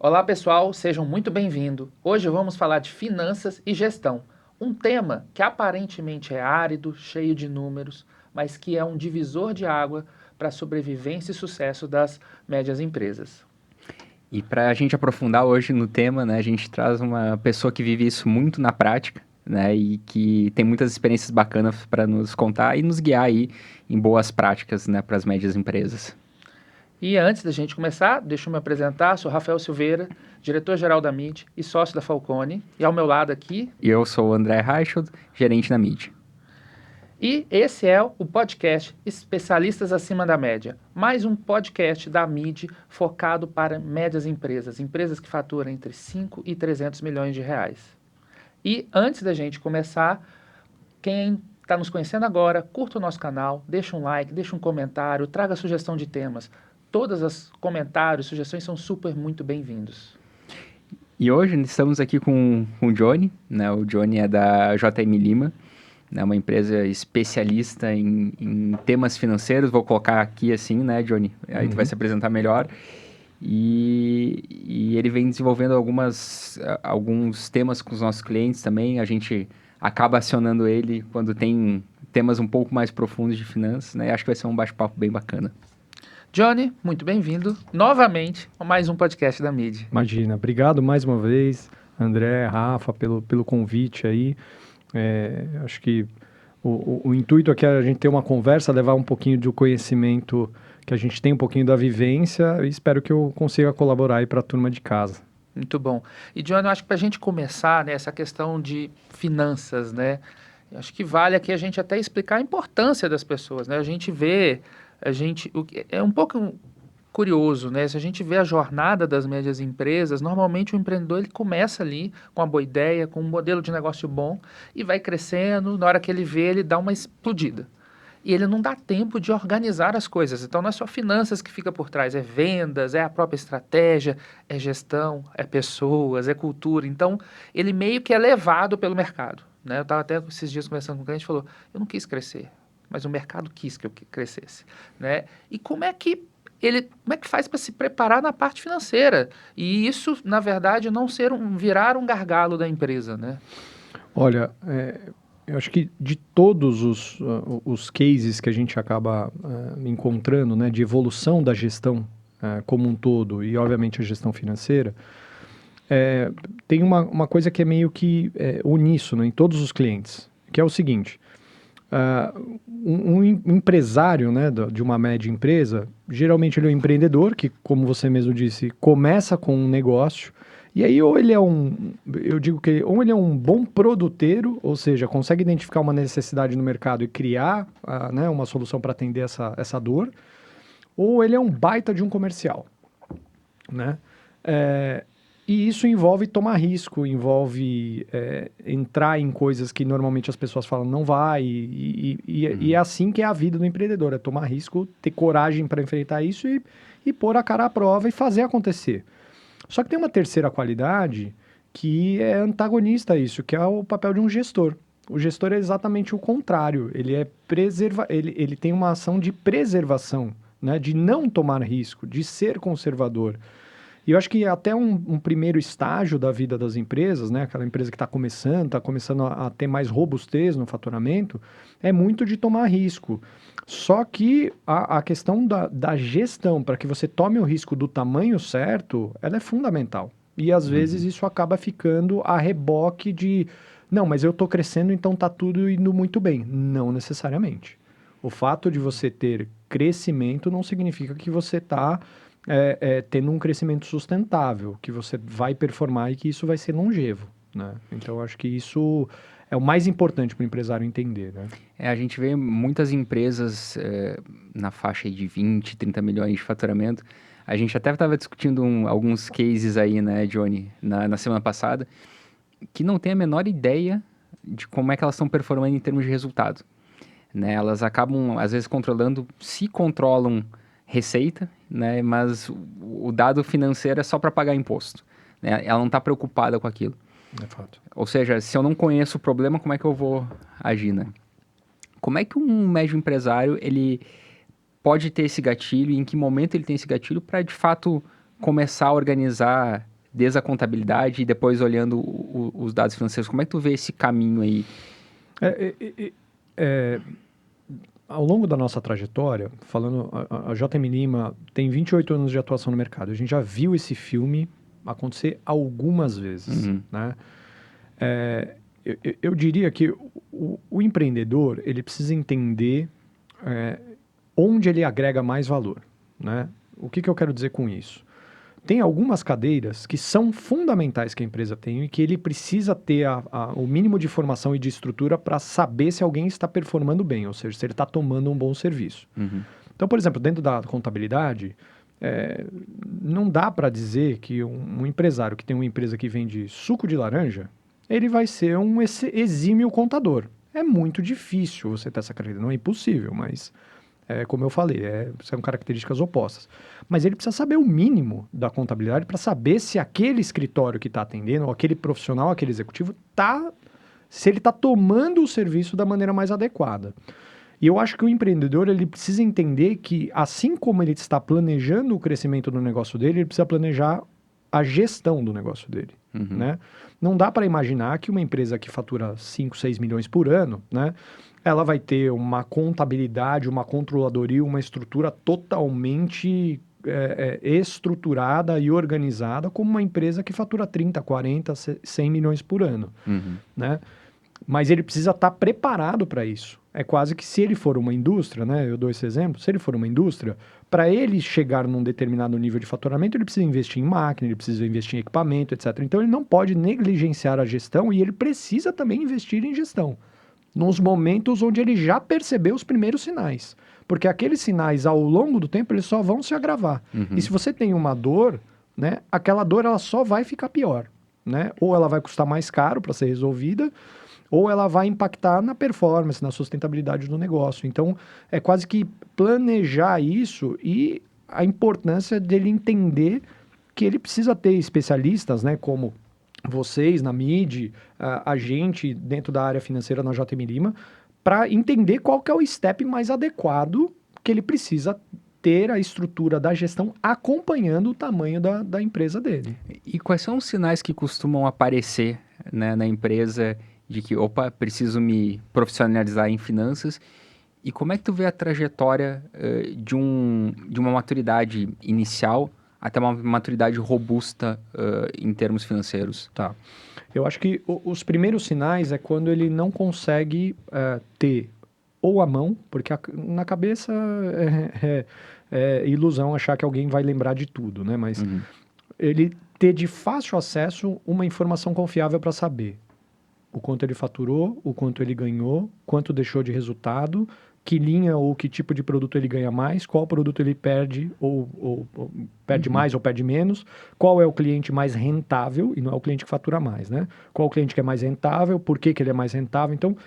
Olá pessoal, sejam muito bem-vindos. Hoje vamos falar de finanças e gestão, um tema que aparentemente é árido, cheio de números, mas que é um divisor de água para a sobrevivência e sucesso das médias empresas. E para a gente aprofundar hoje no tema, né, a gente traz uma pessoa que vive isso muito na prática, né, e que tem muitas experiências bacanas para nos contar e nos guiar aí em boas práticas, né, para as médias empresas. E antes da gente começar, deixa eu me apresentar, sou Rafael Silveira, diretor-geral da MID e sócio da Falcone, e ao meu lado aqui... E eu sou o André Reichelt, gerente na MID. E esse é o podcast Especialistas Acima da Média, mais um podcast da MID focado para médias empresas, empresas que faturam entre 5 e 300 milhões de reais. E antes da gente começar, quem está nos conhecendo agora, curta o nosso canal, deixa um like, deixa um comentário, traga sugestão de temas. Todos os comentários, sugestões são super muito bem-vindos. E hoje estamos aqui com o Johnny, né, o Johnny é da JM Lima, né, uma empresa especialista em temas financeiros, vou colocar aqui assim, né, Johnny? Aí tu vai se apresentar melhor. E ele vem desenvolvendo alguns temas com os nossos clientes também. A gente acaba acionando ele quando tem temas um pouco mais profundos de finanças, né? E acho que vai ser um bate-papo bem bacana. Johnny, muito bem-vindo novamente a mais um podcast da MID. Imagina, obrigado mais uma vez, André, Rafa, pelo convite aí. Acho que o intuito aqui é a gente ter uma conversa, levar um pouquinho do conhecimento que a gente tem, um pouquinho da vivência, e espero que eu consiga colaborar aí para a turma de casa. Muito bom. E, Johnny, eu acho que para a gente começar, né, essa questão de finanças, né, acho que vale aqui a gente até explicar a importância das pessoas, né, é um pouco curioso, né, se a gente vê a jornada das médias empresas, normalmente o empreendedor ele começa ali com uma boa ideia, com um modelo de negócio bom e vai crescendo, na hora que ele vê, ele dá uma explodida. E ele não dá tempo de organizar as coisas. Então, não é só finanças que fica por trás, é vendas, é a própria estratégia, é gestão, é pessoas, é cultura. Então, ele meio que é levado pelo mercado, né? Eu estava até esses dias conversando com um cliente e falou, eu não quis crescer, mas o mercado quis que eu crescesse, né? E como é que faz para se preparar na parte financeira? E isso, na verdade, não virar um gargalo da empresa, né? Olha, eu acho que de todos os cases que a gente acaba encontrando, né, de evolução da gestão como um todo, e obviamente a gestão financeira, tem uma coisa que é meio que uníssono em todos os clientes, que é o seguinte: um empresário, né, de uma média empresa, geralmente ele é um empreendedor que, como você mesmo disse, começa com um negócio. E aí, ou ele é ou ele é um bom produteiro, ou seja, consegue identificar uma necessidade no mercado e criar né, uma solução para atender essa dor, ou ele é um baita de um comercial, né? E isso envolve tomar risco, envolve entrar em coisas que normalmente as pessoas falam não vai, e é assim que é a vida do empreendedor, é tomar risco, ter coragem para enfrentar isso e pôr a cara à prova e fazer acontecer. Só que tem uma terceira qualidade que é antagonista a isso, que é o papel de um gestor. O gestor é exatamente o contrário. Ele ele tem uma ação de preservação, né? De não tomar risco, de ser conservador. E eu acho que até um primeiro estágio da vida das empresas, né? Aquela empresa que está começando a ter mais robustez no faturamento, é muito de tomar risco. Só que a questão da gestão, para que você tome o risco do tamanho certo, ela é fundamental. E às vezes isso acaba ficando a reboque de, não, mas eu estou crescendo, então está tudo indo muito bem. Não necessariamente. O fato de você ter crescimento não significa que você está tendo um crescimento sustentável, que você vai performar e que isso vai ser longevo, né? Então, eu acho que isso é o mais importante para o empresário entender, né? A gente vê muitas empresas na faixa aí de 20, 30 milhões de faturamento. A gente até estava discutindo alguns cases aí, né, Johnny, na semana passada, que não tem a menor ideia de como é que elas estão performando em termos de resultado, né? Elas acabam, às vezes, se controlam receita, né? Mas o dado financeiro é só para pagar imposto, né? Ela não está preocupada com aquilo. É fato. Ou seja, se eu não conheço o problema, como é que eu vou agir, né? Como é que um médio empresário ele pode ter esse gatilho e em que momento ele tem esse gatilho para, de fato, começar a organizar desde a contabilidade e depois olhando os dados financeiros. Como é que tu vê esse caminho aí? Ao longo da nossa trajetória, falando, a JM Lima tem 28 anos de atuação no mercado. A gente já viu esse filme acontecer algumas vezes, Uhum. né? Eu diria que o empreendedor, ele precisa entender onde ele agrega mais valor, né? O que eu quero dizer com isso? Tem algumas cadeiras que são fundamentais que a empresa tem e que ele precisa ter o mínimo de formação e de estrutura para saber se alguém está performando bem, ou seja, se ele está tomando um bom serviço. Uhum. Então, por exemplo, dentro da contabilidade, não dá para dizer que um empresário que tem uma empresa que vende suco de laranja, ele vai ser um exímio contador. É muito difícil você ter essa carreira, não é impossível, mas... como eu falei, são características opostas. Mas ele precisa saber o mínimo da contabilidade para saber se aquele escritório que está atendendo, ou aquele profissional, aquele executivo, se ele está tomando o serviço da maneira mais adequada. E eu acho que o empreendedor ele precisa entender que, assim como ele está planejando o crescimento do negócio dele, ele precisa planejar a gestão do negócio dele. Uhum. Né? Não dá para imaginar que uma empresa que fatura 5, 6 milhões por ano, né, ela vai ter uma contabilidade, uma controladoria, uma estrutura totalmente estruturada e organizada como uma empresa que fatura 30, 40, 100 milhões por ano. Uhum. Né? Mas ele precisa estar preparado para isso. É quase que se ele for uma indústria, né, eu dou esse exemplo, se ele for uma indústria, para ele chegar num determinado nível de faturamento, ele precisa investir em máquina, ele precisa investir em equipamento, etc. Então, ele não pode negligenciar a gestão e ele precisa também investir em gestão, nos momentos onde ele já percebeu os primeiros sinais. Porque aqueles sinais, ao longo do tempo, eles só vão se agravar. Uhum. E se você tem uma dor, né, aquela dor ela só vai ficar pior. Né? Ou ela vai custar mais caro para ser resolvida, ou ela vai impactar na performance, na sustentabilidade do negócio. Então, é quase que planejar isso e a importância dele entender que ele precisa ter especialistas, né, como vocês na MID, a gente dentro da área financeira na JM Lima, para entender qual que é o step mais adequado que ele precisa ter a estrutura da gestão acompanhando o tamanho da empresa dele. E quais são os sinais que costumam aparecer, né, na empresa de que, opa, preciso me profissionalizar em finanças? E como é que tu vê a trajetória de uma maturidade inicial até uma maturidade robusta em termos financeiros? Tá. Eu acho que os primeiros sinais é quando ele não consegue ter ou a mão, porque na cabeça é ilusão achar que alguém vai lembrar de tudo, né? Mas ele ter de fácil acesso uma informação confiável para saber o quanto ele faturou, o quanto ele ganhou, quanto deixou de resultado, que linha ou que tipo de produto ele ganha mais, qual produto ele perde ou perde mais ou perde menos, qual é o cliente mais rentável, e não é o cliente que fatura mais, né? Qual o cliente que é mais rentável, por que ele é mais rentável. Então,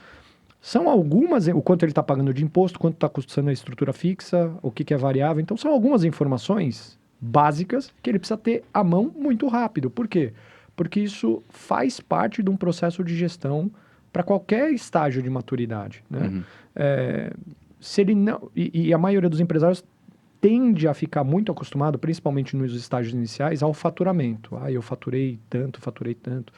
são algumas, o quanto ele está pagando de imposto, quanto está custando a estrutura fixa, o que é variável. Então, são algumas informações básicas que ele precisa ter à mão muito rápido. Por quê? Porque isso faz parte de um processo de gestão para qualquer estágio de maturidade, né? Se ele não, e a maioria dos empresários tende a ficar muito acostumado, principalmente nos estágios iniciais, ao faturamento. Eu faturei tanto.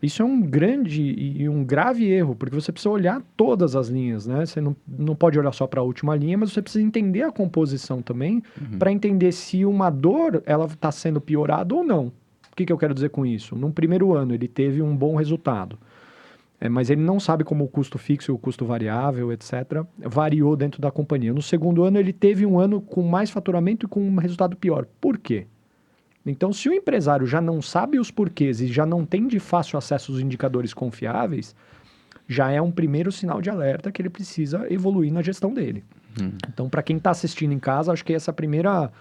Isso é um grande e um grave erro, porque você precisa olhar todas as linhas, né? Você não pode olhar só para a última linha, mas você precisa entender a composição também, para entender se uma dor ela está sendo piorada ou não. O que eu quero dizer com isso? Num primeiro ano, ele teve um bom resultado, mas ele não sabe como o custo fixo e o custo variável, etc., variou dentro da companhia. No segundo ano, ele teve um ano com mais faturamento e com um resultado pior. Por quê? Então, se o empresário já não sabe os porquês e já não tem de fácil acesso aos indicadores confiáveis, já é um primeiro sinal de alerta que ele precisa evoluir na gestão dele. Então, para quem está assistindo em casa, acho que essa é a primeira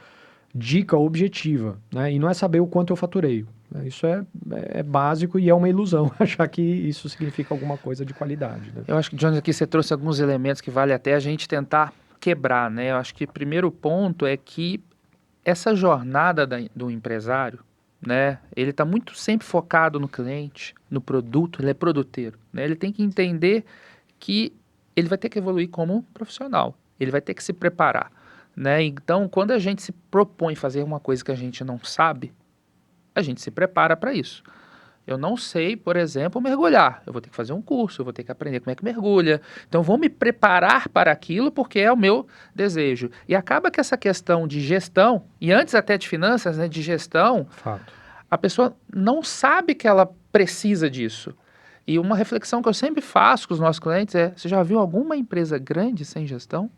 dica objetiva, né? E não é saber o quanto eu faturei. Isso é básico e é uma ilusão achar que isso significa alguma coisa de qualidade. Né? Eu acho que, Jones, aqui você trouxe alguns elementos que vale até a gente tentar quebrar, né? Eu acho que o primeiro ponto é que essa jornada do empresário, né? Ele está muito sempre focado no cliente, no produto, ele é produteiro, né? Ele tem que entender que ele vai ter que evoluir como profissional, ele vai ter que se preparar, né? Então, quando a gente se propõe fazer uma coisa que a gente não sabe, a gente se prepara para isso. Eu não sei, por exemplo, mergulhar. Eu vou ter que fazer um curso, eu vou ter que aprender como é que mergulha. Então, eu vou me preparar para aquilo porque é o meu desejo. E acaba que essa questão de gestão, e antes até de finanças, né, de gestão, Fato. a pessoa não sabe que ela precisa disso. E uma reflexão que eu sempre faço com os nossos clientes é: você já viu alguma empresa grande sem gestão?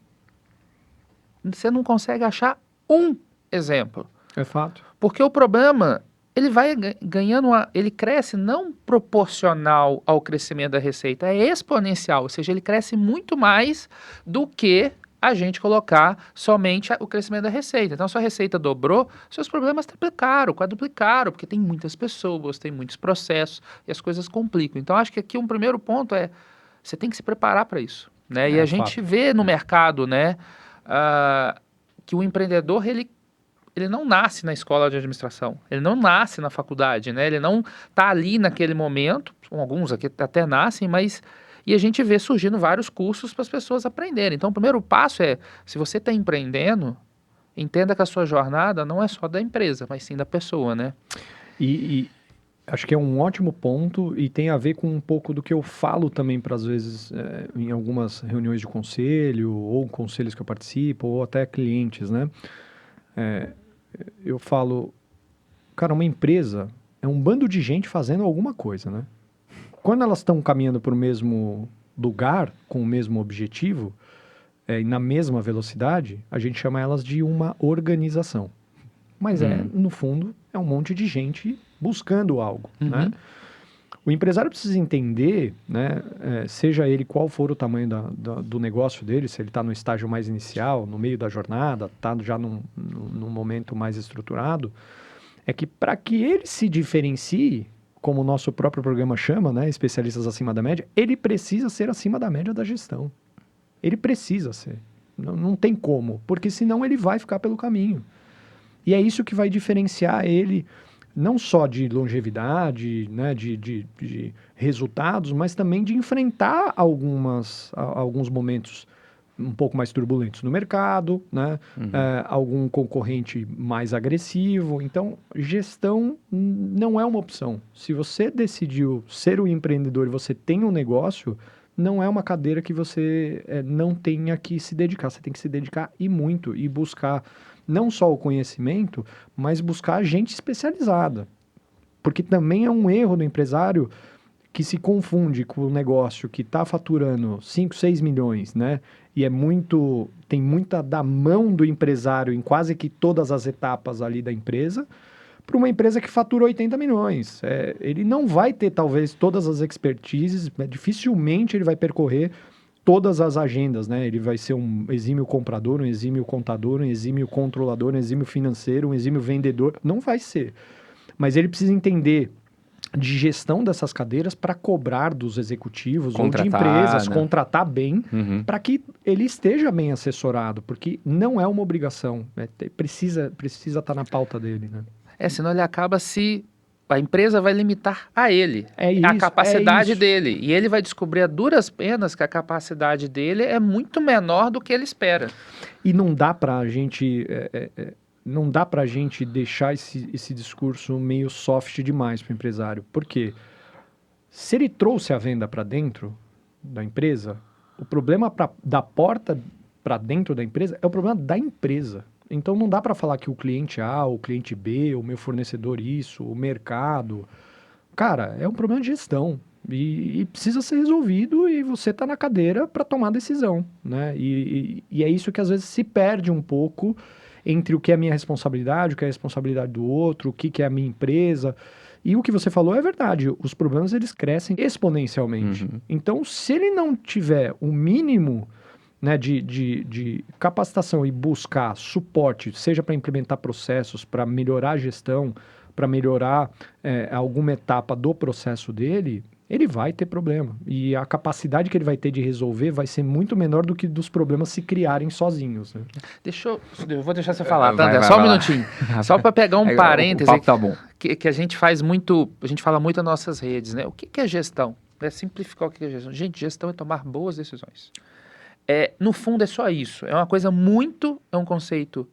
Você não consegue achar um exemplo. É fato. Porque o problema, ele vai ganhando, ele cresce não proporcional ao crescimento da receita, é exponencial, ou seja, ele cresce muito mais do que a gente colocar somente o crescimento da receita. Então, sua receita dobrou, seus problemas triplicaram, quadruplicaram, porque tem muitas pessoas, tem muitos processos e as coisas complicam. Então, acho que aqui um primeiro ponto é, você tem que se preparar para isso, né? E a gente vê no mercado, né, que o empreendedor, ele não nasce na escola de administração, ele não nasce na faculdade, né? Ele não está ali naquele momento, alguns aqui até nascem, mas... E a gente vê surgindo vários cursos para as pessoas aprenderem. Então, o primeiro passo é, se você está empreendendo, entenda que a sua jornada não é só da empresa, mas sim da pessoa, né? E acho que é um ótimo ponto e tem a ver com um pouco do que eu falo também para, às vezes, em algumas reuniões de conselho, ou conselhos que eu participo, ou até clientes, né? Eu falo, cara, uma empresa é um bando de gente fazendo alguma coisa, né? Quando elas estão caminhando para o mesmo lugar, com o mesmo objetivo, e na mesma velocidade, a gente chama elas de uma organização. Mas no fundo, é um monte de gente buscando algo, né? O empresário precisa entender, né, seja ele qual for o tamanho do negócio dele, se ele está no estágio mais inicial, no meio da jornada, está já num momento mais estruturado, é que para que ele se diferencie, como o nosso próprio programa chama, né, especialistas acima da média, ele precisa ser acima da média da gestão. Ele precisa ser. Não tem como, porque senão ele vai ficar pelo caminho. E é isso que vai diferenciar ele, não só de longevidade, né, de resultados, mas também de enfrentar alguns momentos um pouco mais turbulentos no mercado, né? Algum concorrente mais agressivo. Então, gestão não é uma opção. Se você decidiu ser um empreendedor e você tem um negócio, não é uma cadeira que você não tenha que se dedicar. Você tem que se dedicar e muito, e buscar não só o conhecimento, mas buscar gente especializada. Porque também é um erro do empresário que se confunde com o negócio que está faturando 5, 6 milhões, né? E tem muita da mão do empresário em quase que todas as etapas ali da empresa, para uma empresa que fatura 80 milhões. Ele não vai ter, talvez, todas as expertises, dificilmente ele vai percorrer todas as agendas, né? Ele vai ser um exímio comprador, um exímio contador, um exímio controlador, um exímio financeiro, um exímio vendedor. Não vai ser. Mas ele precisa entender de gestão dessas cadeiras para cobrar dos executivos ou de empresas, né? Contratar bem, para que ele esteja bem assessorado, porque não é uma obrigação, precisa estar na pauta dele, né? Senão ele acaba a empresa vai limitar a ele, a capacidade dele, e ele vai descobrir a duras penas que a capacidade dele é muito menor do que ele espera. E não dá para a gente... Não dá para a gente deixar esse discurso meio soft demais para o empresário. Por quê? Se ele trouxe a venda para dentro da empresa, o problema da porta para dentro da empresa é o problema da empresa. Então não dá para falar que o cliente A, o cliente B, o meu fornecedor isso, o mercado... Cara, é um problema de gestão. E precisa ser resolvido e você está na cadeira para tomar decisão, né? E é isso que às vezes se perde um pouco entre o que é a minha responsabilidade, o que é a responsabilidade do outro, o que é a minha empresa. E o que você falou é verdade, os problemas eles crescem exponencialmente. Então, se ele não tiver o mínimo, né, de capacitação e buscar suporte, seja para implementar processos, para melhorar a gestão, para melhorar alguma etapa do processo dele, ele vai ter problema. E a capacidade que ele vai ter de resolver vai ser muito menor do que dos problemas se criarem sozinhos, né? Eu vou deixar você falar, tá, André? Só um minutinho. Só para pegar um parêntese. O papo tá bom. Que a gente faz muito, a gente fala muito nas nossas redes, né? O que é gestão? É simplificar o que é gestão. Gente, gestão é tomar boas decisões. No fundo é só isso. É uma coisa é um conceito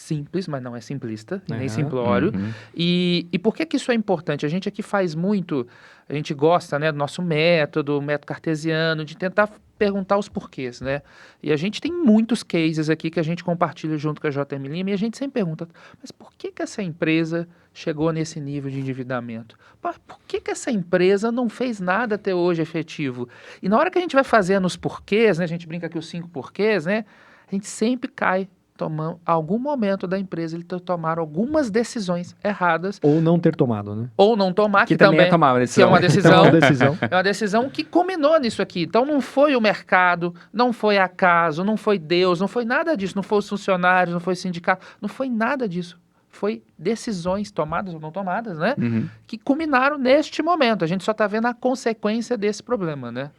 simples, mas não é simplista, e nem Aham. simplório. Uhum. E por que que isso é importante? A gente aqui faz muito, a gente gosta, né, do nosso método, o método cartesiano, de tentar perguntar os porquês, né? E a gente tem muitos cases aqui que a gente compartilha junto com a JM Lima e a gente sempre pergunta, mas por que que essa empresa chegou nesse nível de endividamento? Por que que essa empresa não fez nada até hoje efetivo? E na hora que a gente vai fazendo os porquês, né, a gente brinca aqui os 5 porquês, né? A gente sempre cai tomando algum momento da empresa ele tomaram algumas decisões erradas Ou não ter tomado, né? ou não tomar, Que também é tomar uma que é decisão. uma Então, decisão, uma decisão. é uma decisão que culminou nisso aqui. Então não foi o mercado, não foi acaso, não foi Deus, não foi nada disso, não foi os funcionários, não foi o sindicato, não foi nada disso. Foi decisões tomadas ou não tomadas, né? Uhum. Que culminaram neste momento. A gente só está vendo a consequência desse problema, né?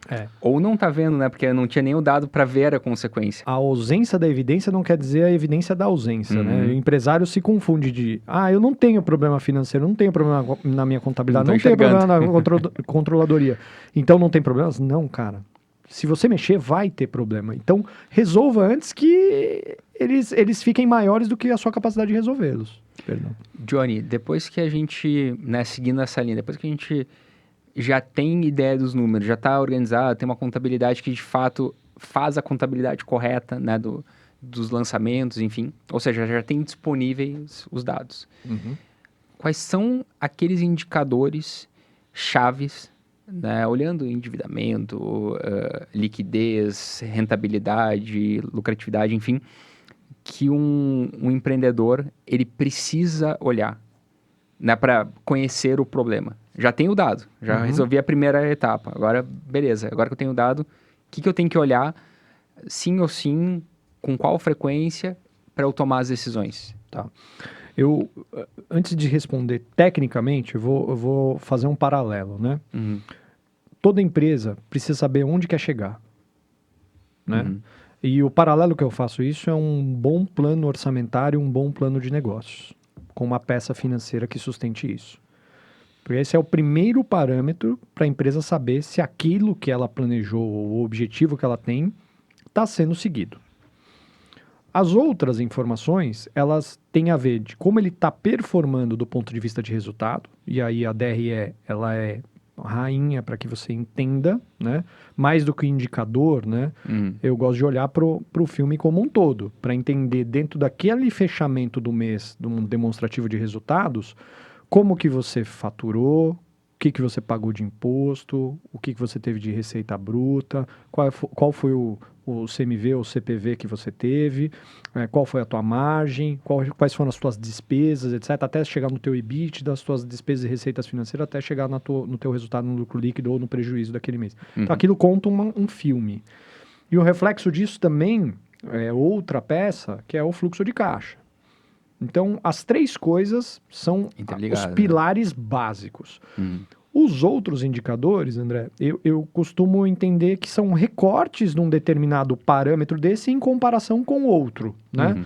Ou não tá vendo, né? Porque não tinha nem o dado para ver a consequência. A ausência da evidência não quer dizer a evidência da ausência, né? Uhum. O empresário se confunde de, eu não tenho problema financeiro, não tenho problema na minha contabilidade, Não não tô tenho problema enxergando. na controladoria. Então não tem problemas? Não, cara. Se você mexer, vai ter problema. Então resolva antes que eles fiquem maiores do que a sua capacidade de resolvê-los. Perdão. Johnny, depois que a gente, né, seguindo essa linha, depois que a gente já tem ideia dos números, já está organizado, tem uma contabilidade que de fato faz a contabilidade correta, né, dos lançamentos, enfim, ou seja, já tem disponíveis os dados. Quais são aqueles indicadores chaves, né, olhando endividamento, liquidez, rentabilidade, lucratividade, enfim, que um empreendedor ele precisa olhar, né, para conhecer o problema. Já tenho o dado, já resolvi a primeira etapa. Agora, beleza, agora que eu tenho o dado, o que eu tenho que olhar, sim ou sim, com qual frequência, para eu tomar as decisões? Tá. Antes de responder tecnicamente, eu vou fazer um paralelo, né? Uhum. Toda empresa precisa saber onde quer chegar, né? Uhum. E o paralelo que eu faço isso é um bom plano orçamentário, um bom plano de negócios, com uma peça financeira que sustente isso. Porque esse é o primeiro parâmetro para a empresa saber se aquilo que ela planejou, o objetivo que ela tem, está sendo seguido. As outras informações, elas têm a ver de como ele está performando do ponto de vista de resultado, e aí a DRE, ela é rainha para que você entenda, né? Mais do que indicador, né? Uhum. Eu gosto de olhar para o filme como um todo, para entender dentro daquele fechamento do mês, de um demonstrativo de resultados, como que você faturou, o que você pagou de imposto, o que você teve de receita bruta, qual foi o CMV ou CPV que você teve, qual foi a tua margem, quais foram as tuas despesas, etc., até chegar no teu EBIT, das tuas despesas e receitas financeiras, até chegar no teu resultado no lucro líquido ou no prejuízo daquele mês. Uhum. Então, aquilo conta um filme. E o reflexo disso também é outra peça, que é o fluxo de caixa. Então, as três coisas são os Interligado, né? pilares básicos. Uhum. Os outros indicadores, André, eu costumo entender que são recortes num determinado parâmetro desse em comparação com outro, né? Uhum.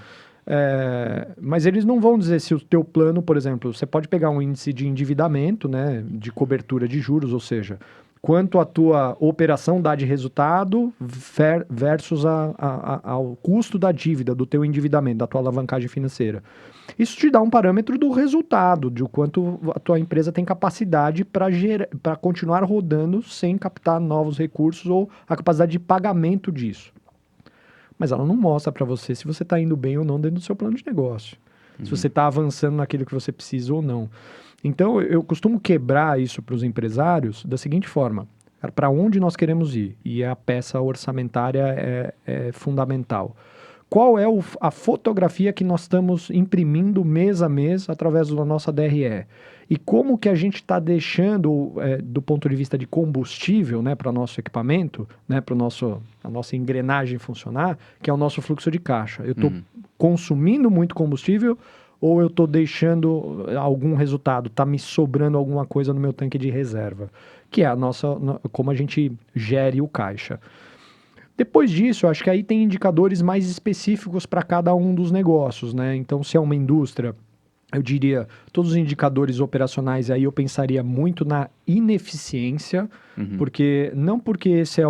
Mas eles não vão dizer se o teu plano, por exemplo, você pode pegar um índice de endividamento, né, de cobertura de juros, ou seja, quanto a tua operação dá de resultado versus ao custo da dívida, do teu endividamento, da tua alavancagem financeira. Isso te dá um parâmetro do resultado, de o quanto a tua empresa tem capacidade para continuar rodando sem captar novos recursos ou a capacidade de pagamento disso. Mas ela não mostra para você se você está indo bem ou não dentro do seu plano de negócio. Se você está avançando naquilo que você precisa ou não. Então, eu costumo quebrar isso para os empresários da seguinte forma. Para onde nós queremos ir? E a peça orçamentária é fundamental. Qual é a fotografia que nós estamos imprimindo mês a mês através da nossa DRE? E como que a gente está deixando, do ponto de vista de combustível, né, para o nosso equipamento, né, para a nossa engrenagem funcionar, que é o nosso fluxo de caixa. Eu estou consumindo muito combustível ou eu estou deixando algum resultado, está me sobrando alguma coisa no meu tanque de reserva, que é como a gente gere o caixa. Depois disso, eu acho que aí tem indicadores mais específicos para cada um dos negócios, né? Então, se é uma indústria, eu diria, todos os indicadores operacionais, aí eu pensaria muito na ineficiência, porque esse é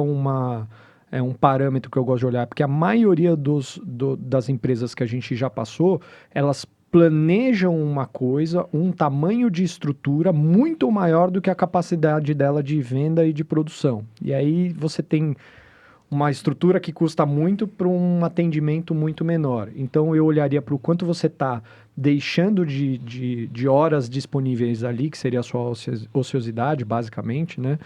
é um parâmetro que eu gosto de olhar, porque a maioria das empresas que a gente já passou, elas planejam uma coisa, um tamanho de estrutura muito maior do que a capacidade dela de venda e de produção. E aí você tem uma estrutura que custa muito para um atendimento muito menor. Então eu olharia para o quanto você está deixando de horas disponíveis ali, que seria a sua ociosidade, basicamente, né?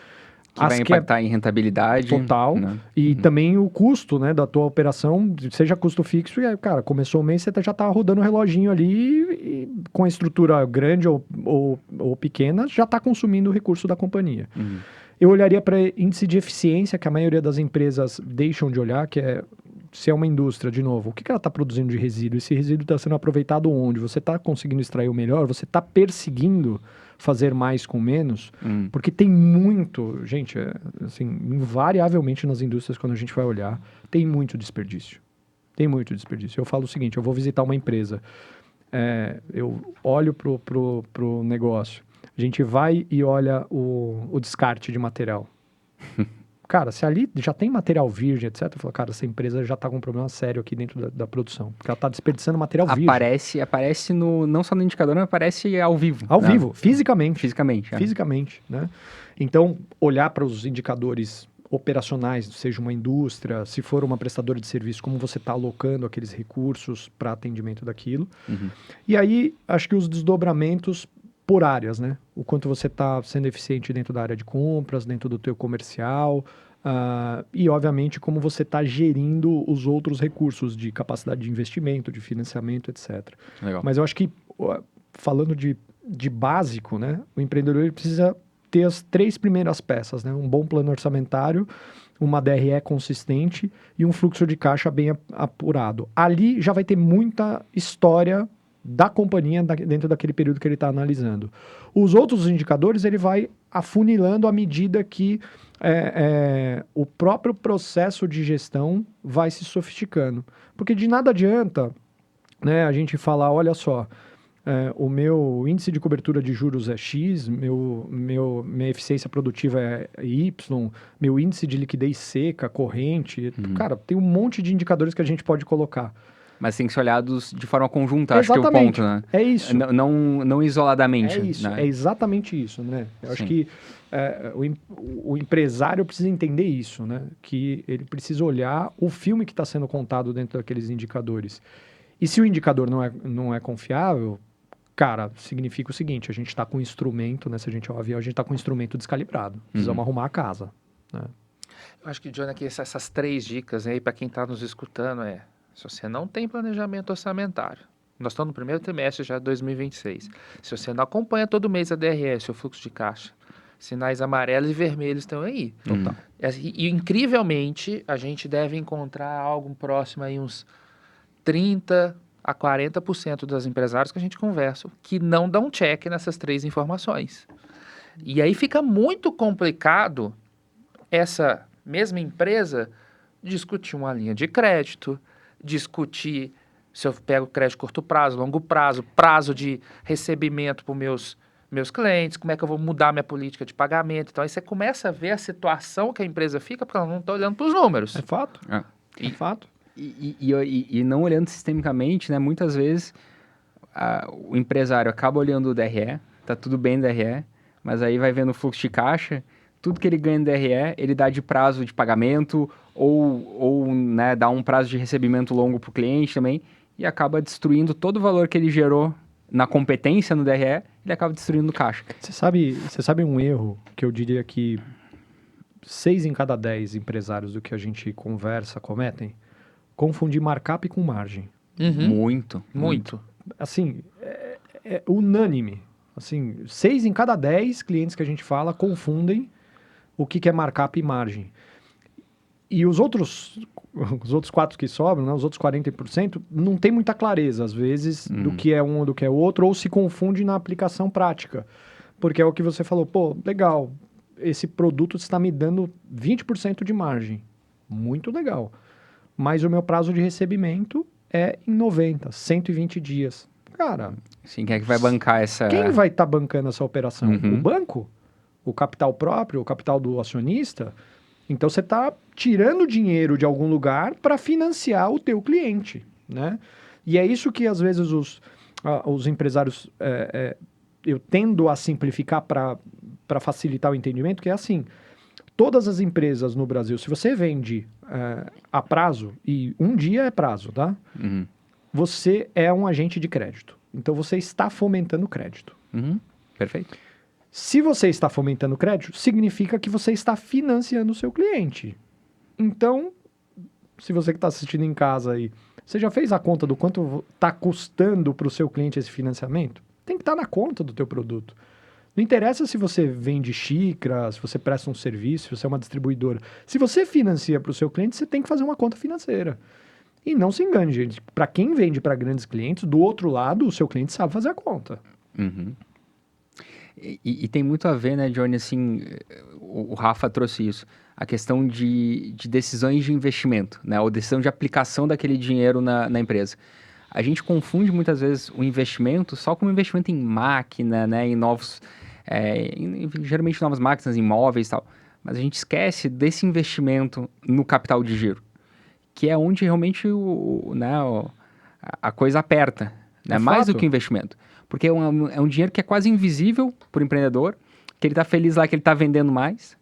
Que vai impactar em rentabilidade. Total. Né? E também o custo, né, da tua operação, seja custo fixo, e aí, cara, começou o mês, você já tá rodando o reloginho ali e com a estrutura grande ou pequena, já está consumindo o recurso da companhia. Eu olharia para índice de eficiência, que a maioria das empresas deixam de olhar, que é se é uma indústria, de novo, o que ela está produzindo de resíduo? Esse resíduo está sendo aproveitado onde? Você está conseguindo extrair o melhor? Você está perseguindo fazer mais com menos? Porque tem muito, gente, assim, invariavelmente nas indústrias, quando a gente vai olhar, tem muito desperdício. Tem muito desperdício. Eu falo o seguinte, eu vou visitar uma empresa, eu olho pro negócio, a gente vai e olha o descarte de material. Cara, se ali já tem material virgem, etc., eu falo, cara, essa empresa já está com um problema sério aqui dentro da produção. Porque ela está desperdiçando material virgem. Aparece não só no indicador, mas aparece ao vivo. Ao vivo, fisicamente. Fisicamente. Fisicamente, né? Então, olhar para os indicadores operacionais, seja uma indústria, se for uma prestadora de serviço, como você está alocando aqueles recursos para atendimento daquilo. E aí, acho que os desdobramentos por áreas, né? O quanto você está sendo eficiente dentro da área de compras, dentro do teu comercial, e, obviamente, como você está gerindo os outros recursos de capacidade de investimento, de financiamento, etc. Legal. Mas eu acho que, falando de básico, né? O empreendedor ele precisa ter as 3 primeiras peças, né? Um bom plano orçamentário, uma DRE consistente e um fluxo de caixa bem apurado. Ali já vai ter muita história da companhia dentro daquele período que ele está analisando. Os outros indicadores ele vai afunilando à medida que o próprio processo de gestão vai se sofisticando. Porque de nada adianta, né, a gente falar, olha só, o meu índice de cobertura de juros é X, minha eficiência produtiva é Y, meu índice de liquidez seca, corrente. Cara, tem um monte de indicadores que a gente pode colocar. Mas tem que ser olhados de forma conjunta, acho que é o ponto, né? É isso. Não isoladamente. É isso, né? é exatamente isso, né? Eu acho que o empresário precisa entender isso, né? Que ele precisa olhar o filme que está sendo contado dentro daqueles indicadores. E se o indicador não é confiável, cara, significa o seguinte, a gente está com um instrumento, né? Se a gente é um avião, a gente está com um instrumento descalibrado. Precisamos arrumar a casa, né? Eu acho que, Johnny, aqui essas 3 dicas aí para quem está nos escutando se você não tem planejamento orçamentário, nós estamos no primeiro trimestre já de 2026, se você não acompanha todo mês a DRS, o fluxo de caixa, sinais amarelos e vermelhos estão aí. Total. E incrivelmente, a gente deve encontrar algo próximo aí, uns 30% a 40% dos empresários que a gente conversa, que não dão check nessas 3 informações. E aí fica muito complicado essa mesma empresa discutir uma linha de crédito, discutir se eu pego crédito curto prazo, longo prazo, prazo de recebimento para os meus clientes, como é que eu vou mudar minha política de pagamento. Então aí você começa a ver a situação que a empresa fica porque ela não está olhando para os números. É fato. É fato. E não olhando sistemicamente, né? Muitas vezes o empresário acaba olhando o DRE, tá tudo bem no DRE, mas aí vai vendo o fluxo de caixa, tudo que ele ganha no DRE, ele dá de prazo de pagamento ou né, dá um prazo de recebimento longo para o cliente também e acaba destruindo todo o valor que ele gerou na competência no DRE, ele acaba destruindo o caixa. Você sabe um erro que eu diria que 6 em cada 10 empresários do que a gente conversa cometem? Confundir markup com margem. Muito. Assim, é unânime. Assim, 6 em cada 10 clientes que a gente fala confundem o que é markup e margem. E os outros 4 que sobram, né, os outros 40%, não tem muita clareza, às vezes, do que é um ou do que é outro, ou se confunde na aplicação prática. Porque é o que você falou, pô, legal, esse produto está me dando 20% de margem. Muito legal. Mas o meu prazo de recebimento é em 90, 120 dias. Cara... Sim, quem é que vai bancar essa... Quem vai estar bancando essa operação? O banco? O capital próprio? O capital do acionista? Então você está tirando dinheiro de algum lugar para financiar o teu cliente, né? E é isso que às vezes os empresários, eu tendo a simplificar para facilitar o entendimento, que é assim, todas as empresas no Brasil, se você vende a prazo, e um dia é prazo, tá? Uhum. Você é um agente de crédito. Então você está fomentando crédito. Uhum. Perfeito. Se você está fomentando crédito, significa que você está financiando o seu cliente. Então, se você que está assistindo em casa aí, você já fez a conta do quanto está custando para o seu cliente esse financiamento? Tem que estar na conta do teu produto. Não interessa se você vende xícara, se você presta um serviço, se você é uma distribuidora. Se você financia para o seu cliente, você tem que fazer uma conta financeira. E não se engane, gente. Para quem vende para grandes clientes, do outro lado, o seu cliente sabe fazer a conta. Uhum. E tem muito a ver, né, Johnny, assim, o Rafa trouxe isso, a questão de decisões de investimento, né, ou decisão de aplicação daquele dinheiro na empresa. A gente confunde muitas vezes o investimento só como investimento em máquina, né, em novos, geralmente novas máquinas, imóveis e tal, mas a gente esquece desse investimento no capital de giro, que é onde realmente a coisa aperta, né, mais do que o investimento. Porque é um dinheiro que é quase invisível para o empreendedor, que ele está feliz lá, que ele está vendendo mais,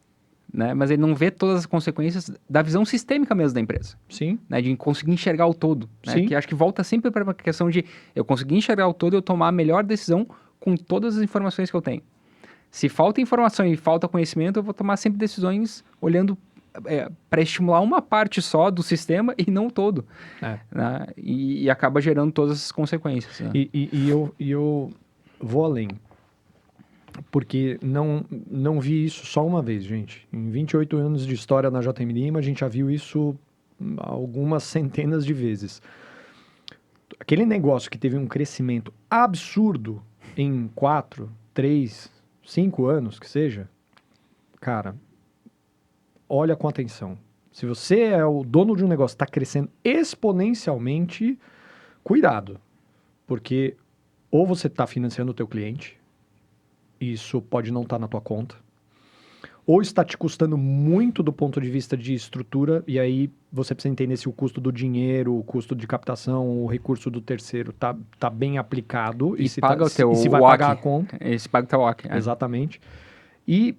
né? Mas ele não vê todas as consequências da visão sistêmica mesmo da empresa. Sim. Né? De conseguir enxergar o todo. Né? Sim. Que acho que volta sempre para a questão de eu conseguir enxergar o todo e eu tomar a melhor decisão com todas as informações que eu tenho. Se falta informação e falta conhecimento, eu vou tomar sempre decisões olhando para estimular uma parte só do sistema e não o todo. Né? E acaba gerando todas essas consequências. Né? E eu vou além. Porque não vi isso só uma vez, gente. Em 28 anos de história na JM Lima, a gente já viu isso algumas centenas de vezes. Aquele negócio que teve um crescimento absurdo em 4, 3, 5 anos, que seja, cara, olha com atenção. Se você é o dono de um negócio que está crescendo exponencialmente, cuidado. Porque ou você está financiando o teu cliente, isso pode não estar na tua conta, ou está te custando muito do ponto de vista de estrutura, e aí você precisa entender se o custo do dinheiro, o custo de captação, o recurso do terceiro tá bem aplicado, e se paga o teu e se vai pagar a conta. E se paga o teu WACC. Exatamente. E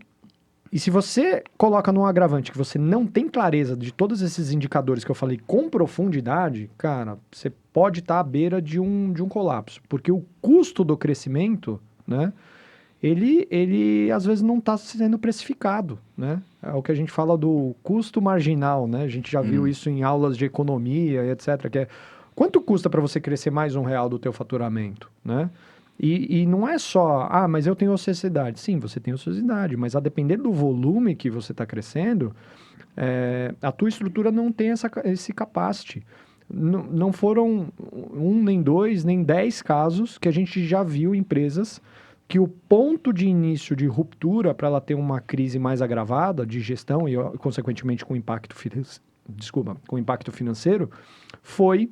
se você coloca num agravante que você não tem clareza de todos esses indicadores que eu falei com profundidade, cara, você pode estar à beira de um colapso. Porque o custo do crescimento, né, ele às vezes não está sendo precificado, né? É o que a gente fala do custo marginal, né? A gente já viu isso em aulas de economia, etc. Que é, quanto custa para você crescer mais R$1 do teu faturamento, né? E não é só, mas eu tenho ociosidade. Sim, você tem ociosidade, mas a depender do volume que você está crescendo, a tua estrutura não tem esse capacity. Não foram 1, nem 2, nem 10 casos que a gente já viu empresas que o ponto de início de ruptura para ela ter uma crise mais agravada de gestão e, consequentemente, com impacto financeiro, foi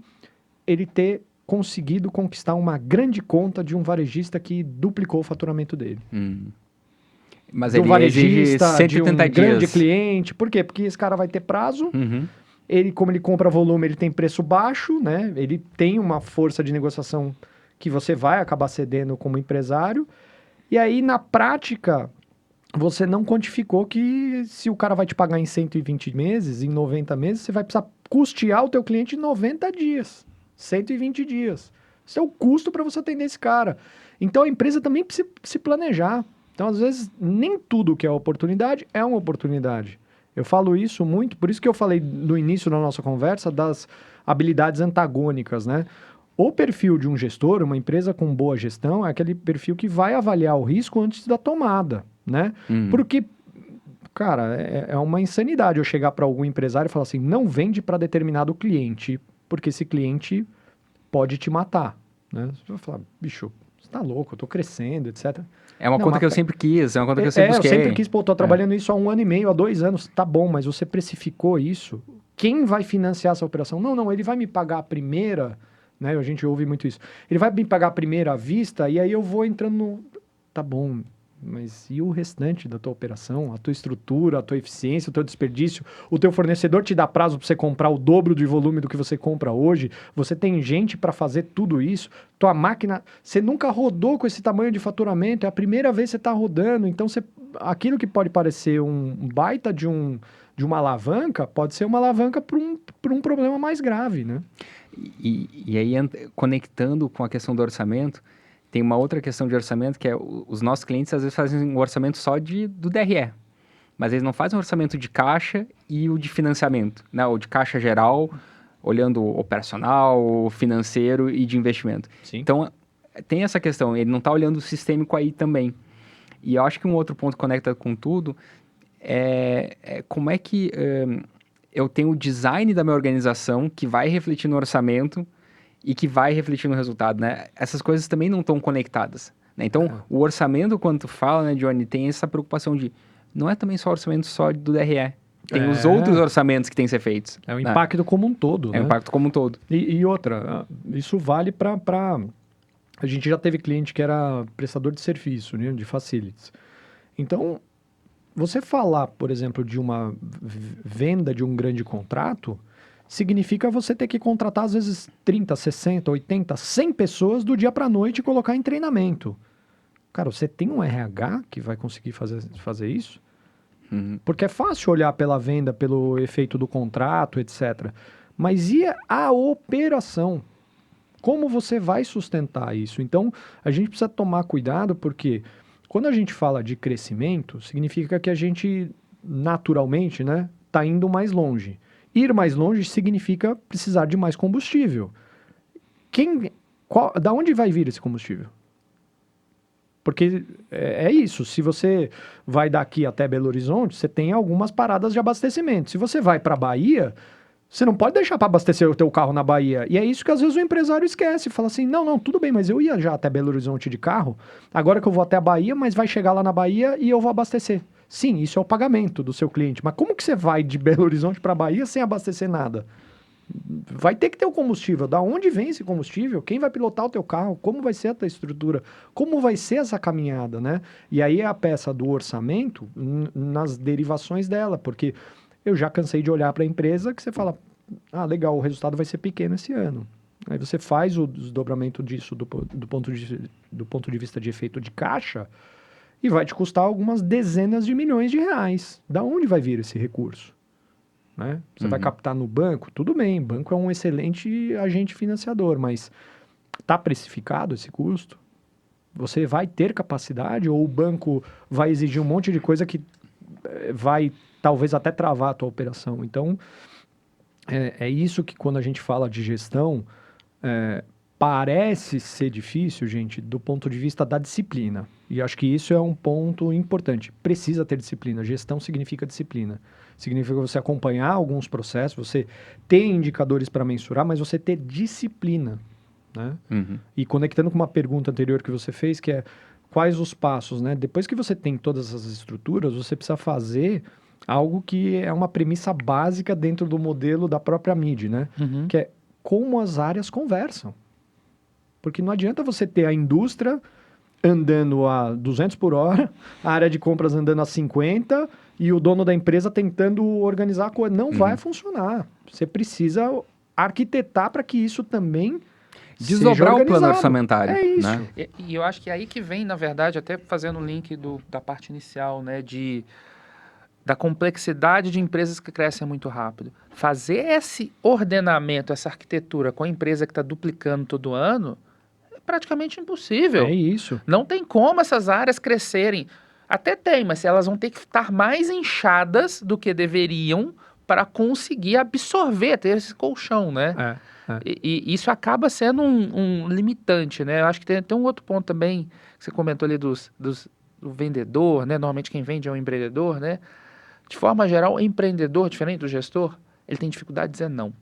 ele ter conseguido conquistar uma grande conta de um varejista que duplicou o faturamento dele. Mas de um ele varejista, exige 180 de um dias. grande cliente. Por quê? Porque esse cara vai ter prazo, como ele compra volume, ele tem preço baixo, né? Ele tem uma força de negociação que você vai acabar cedendo como empresário. E aí, na prática, você não quantificou que se o cara vai te pagar em 120 meses, em 90 meses, você vai precisar custear o teu cliente em 90 dias, 120 dias. Isso é o custo para você atender esse cara. Então, a empresa também precisa se planejar. Então, às vezes, nem tudo que é oportunidade é uma oportunidade. Eu falo isso muito, por isso que eu falei no início da nossa conversa das habilidades antagônicas, né? O perfil de um gestor, uma empresa com boa gestão, é aquele perfil que vai avaliar o risco antes da tomada, né? Porque, cara, é uma insanidade eu chegar para algum empresário e falar assim, não vende para determinado cliente, porque esse cliente pode te matar, né? Você vai falar, bicho, você tá louco, eu tô crescendo, etc. É uma conta que eu sempre quis, é uma conta que eu sempre busquei. Eu sempre quis, tô trabalhando isso há 1 ano e meio, há 2 anos, tá bom, mas você precificou isso? Quem vai financiar essa operação? Não, ele vai me pagar a primeira... Né? A gente ouve muito isso. Ele vai me pagar a primeira à vista e aí eu vou entrando no... Tá bom, mas e o restante da tua operação, a tua estrutura, a tua eficiência, o teu desperdício? O teu fornecedor te dá prazo para você comprar o dobro de volume do que você compra hoje? Você tem gente para fazer tudo isso? Tua máquina, você nunca rodou com esse tamanho de faturamento, é a primeira vez que você está rodando, então aquilo que pode parecer um baita de uma alavanca, pode ser uma alavanca para um problema mais grave, né? E aí, conectando com a questão do orçamento, tem uma outra questão de orçamento, que é os nossos clientes às vezes fazem um orçamento só do DRE, mas eles não fazem um orçamento de caixa e o de financiamento, né? O de caixa geral, olhando operacional, financeiro e de investimento. Sim. Então, tem essa questão, ele não está olhando o sistêmico aí também. E eu acho que um outro ponto que conecta com tudo é como é que eu tenho o design da minha organização que vai refletir no orçamento e que vai refletir no resultado, né? Essas coisas também não estão conectadas, né? Então, o orçamento, quando tu fala, né, Johnny, tem essa preocupação de... Não é também só orçamento só do DRE. Tem os outros orçamentos que têm que ser feitos. É o né? impacto como um todo, né? É o impacto como um todo. E outra, isso vale para... A gente já teve cliente que era prestador de serviço, né, de facilities. Então, você falar, por exemplo, de uma venda de um grande contrato, significa você ter que contratar, às vezes, 30, 60, 80, 100 pessoas do dia para a noite e colocar em treinamento. Cara, você tem um RH que vai conseguir fazer isso? Uhum. Porque é fácil olhar pela venda, pelo efeito do contrato, etc. Mas e a operação? Como você vai sustentar isso? Então, a gente precisa tomar cuidado, porque quando a gente fala de crescimento, significa que a gente, naturalmente, né, está indo mais longe. Ir mais longe significa precisar de mais combustível. Da onde vai vir esse combustível? Porque é isso, se você vai daqui até Belo Horizonte, você tem algumas paradas de abastecimento. Se você vai para a Bahia, você não pode deixar para abastecer o teu carro na Bahia. E é isso que às vezes o empresário esquece. Fala assim, não, tudo bem, mas eu ia já até Belo Horizonte de carro, agora que eu vou até a Bahia, mas vai chegar lá na Bahia e eu vou abastecer. Sim, isso é o pagamento do seu cliente. Mas como que você vai de Belo Horizonte para a Bahia sem abastecer nada? Vai ter que ter o combustível. Da onde vem esse combustível? Quem vai pilotar o teu carro? Como vai ser a tua estrutura? Como vai ser essa caminhada, né? E aí é a peça do orçamento nas derivações dela, porque eu já cansei de olhar para a empresa que você fala, legal, o resultado vai ser pequeno esse ano. Aí você faz o desdobramento disso do ponto de vista de efeito de caixa e vai te custar algumas dezenas de milhões de reais. Da onde vai vir esse recurso? Né? Você vai captar no banco? Tudo bem, banco é um excelente agente financiador, mas está precificado esse custo? Você vai ter capacidade ou o banco vai exigir um monte de coisa que vai talvez até travar a tua operação? Então, é isso que quando a gente fala de gestão, parece ser difícil, gente, do ponto de vista da disciplina. E acho que isso é um ponto importante. Precisa ter disciplina. Gestão significa disciplina. Significa você acompanhar alguns processos, você ter indicadores para mensurar, mas você ter disciplina. Né? Uhum. E conectando com uma pergunta anterior que você fez, que é quais os passos, né? Depois que você tem todas essas estruturas, você precisa fazer algo que é uma premissa básica dentro do modelo da própria MID, né? Uhum. Que é como as áreas conversam. Porque não adianta você ter a indústria andando a 200 por hora, a área de compras andando a 50 e o dono da empresa tentando organizar a coisa. Não vai funcionar. Você precisa arquitetar para que isso também desdobrar o plano orçamentário. É isso. Né? E eu acho que é aí que vem, na verdade, até fazendo o link da parte inicial, né, da complexidade de empresas que crescem muito rápido. Fazer esse ordenamento, essa arquitetura com a empresa que está duplicando todo ano é praticamente impossível. É isso. Não tem como essas áreas crescerem. Até tem, mas elas vão ter que estar mais inchadas do que deveriam para conseguir absorver, ter esse colchão, né? E isso acaba sendo um limitante, né? Eu acho que tem um outro ponto também, que você comentou ali do vendedor, né? Normalmente quem vende é um empreendedor, né? De forma geral, o empreendedor, diferente do gestor, ele tem dificuldade de dizer não.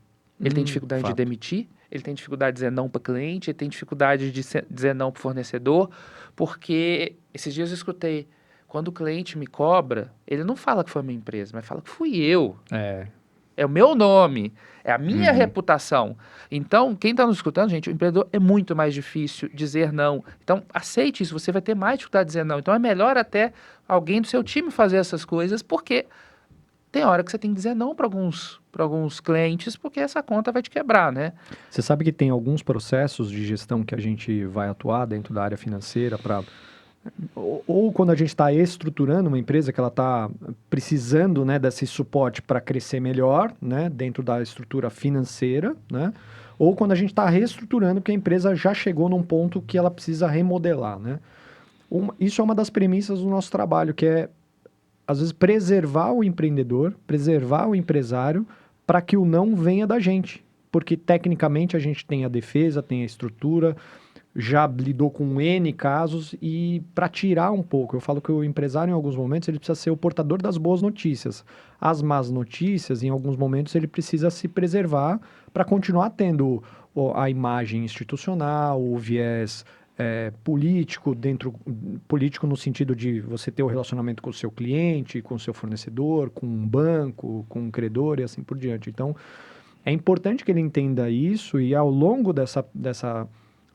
Ele tem dificuldade de demitir, ele tem dificuldade de dizer não para cliente, ele tem dificuldade de dizer não para fornecedor, porque esses dias eu escutei, quando o cliente me cobra, ele não fala que foi a minha empresa, mas fala que fui eu. É o meu nome, é a minha Uhum. reputação. Então, quem está nos escutando, gente, o empreendedor é muito mais difícil dizer não. Então, aceite isso, você vai ter mais dificuldade de dizer não. Então, é melhor até alguém do seu time fazer essas coisas, porque tem hora que você tem que dizer não para alguns clientes, porque essa conta vai te quebrar, né? Você sabe que tem alguns processos de gestão que a gente vai atuar dentro da área financeira para ou quando a gente está estruturando uma empresa que ela está precisando, né, desse suporte para crescer melhor, né, dentro da estrutura financeira, né, ou quando a gente está reestruturando porque a empresa já chegou num ponto que ela precisa remodelar, né. Isso é uma das premissas do nosso trabalho, que é, às vezes, preservar o empreendedor, preservar o empresário, para que o não venha da gente. Porque, tecnicamente, a gente tem a defesa, tem a estrutura, já lidou com N casos e para tirar um pouco, eu falo que o empresário em alguns momentos ele precisa ser o portador das boas notícias. As más notícias, em alguns momentos, ele precisa se preservar para continuar tendo a imagem institucional, o viés político, político no sentido de você ter o relacionamento com o seu cliente, com o seu fornecedor, com um banco, com um credor e assim por diante. Então, é importante que ele entenda isso e ao longo dessa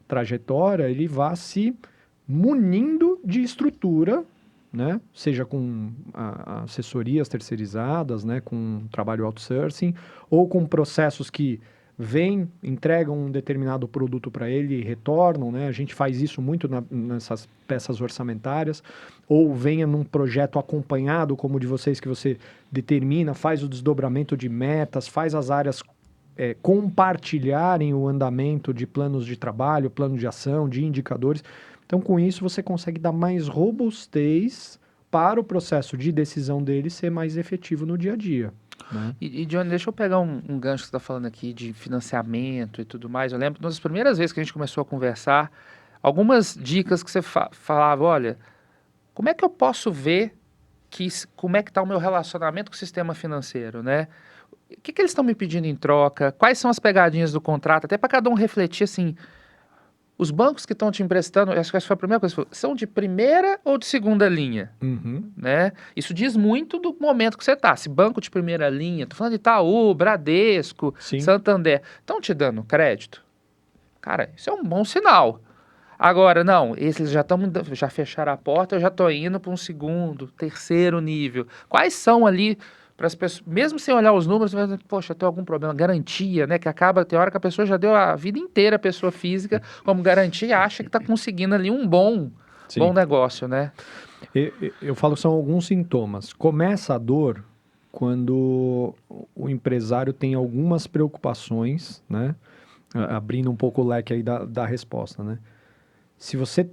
trajetória, ele vá se munindo de estrutura, né? Seja com assessorias terceirizadas, né? Com trabalho outsourcing, ou com processos que vêm, entregam um determinado produto para ele e retornam, né? A gente faz isso muito nessas peças orçamentárias, ou venha num projeto acompanhado, como o de vocês, que você determina, faz o desdobramento de metas, faz as áreas compartilharem o andamento de planos de trabalho, plano de ação, de indicadores. Então, com isso, você consegue dar mais robustez para o processo de decisão dele ser mais efetivo no dia a dia. Né? E Johnny, deixa eu pegar um gancho que você está falando aqui de financiamento e tudo mais. Eu lembro das primeiras vezes que a gente começou a conversar, algumas dicas que você falava, olha, como é que eu posso ver como é que está o meu relacionamento com o sistema financeiro, né? O que eles estão me pedindo em troca? Quais são as pegadinhas do contrato? Até para cada um refletir, assim, os bancos que estão te emprestando, acho que essa foi a primeira coisa, são de primeira ou de segunda linha? Uhum. Né? Isso diz muito do momento que você está. Se banco de primeira linha, tô falando de Itaú, Bradesco, Sim. Santander, estão te dando crédito, cara, isso é um bom sinal. Agora, não, esses já fecharam a porta, eu já estou indo para um segundo, terceiro nível. Quais são ali para as pessoas, mesmo sem olhar os números, você vai dizer, poxa, tem algum problema? Garantia, né? Que acaba, tem hora que a pessoa já deu a vida inteira, a pessoa física, como garantia, e acha que está conseguindo ali um bom negócio, né? Eu falo que são alguns sintomas. Começa a dor quando o empresário tem algumas preocupações, né? Abrindo um pouco o leque aí da resposta, né? Se você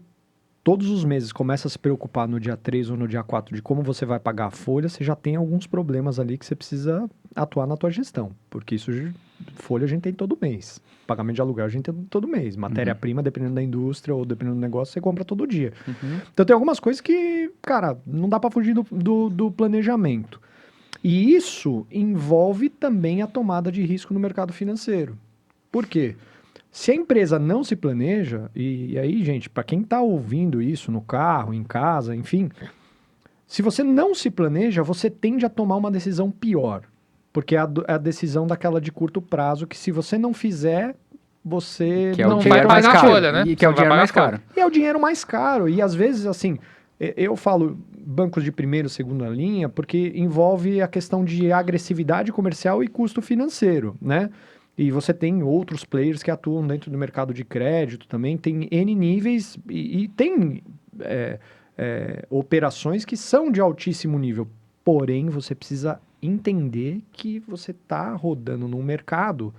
todos os meses começa a se preocupar no dia 3 ou no dia 4 de como você vai pagar a folha, você já tem alguns problemas ali que você precisa atuar na tua gestão. Porque folha a gente tem todo mês. Pagamento de aluguel a gente tem todo mês. Matéria-prima, dependendo da indústria ou dependendo do negócio, você compra todo dia. Uhum. Então tem algumas coisas que, cara, não dá para fugir do planejamento. E isso envolve também a tomada de risco no mercado financeiro. Por quê? Se a empresa não se planeja, e aí, gente, para quem está ouvindo isso no carro, em casa, enfim, se você não se planeja, você tende a tomar uma decisão pior. Porque é a decisão daquela de curto prazo, que se você não fizer, você Que é não o vai dinheiro pagar mais a caro. folha, né? E que é o Você vai dinheiro mais pagar a caro. E é o dinheiro mais caro. E às vezes, assim, eu falo bancos de primeira e segunda linha, porque envolve a questão de agressividade comercial e custo financeiro, né? E você tem outros players que atuam dentro do mercado de crédito também, tem N níveis e tem operações que são de altíssimo nível. Porém, você precisa entender que você está rodando num mercado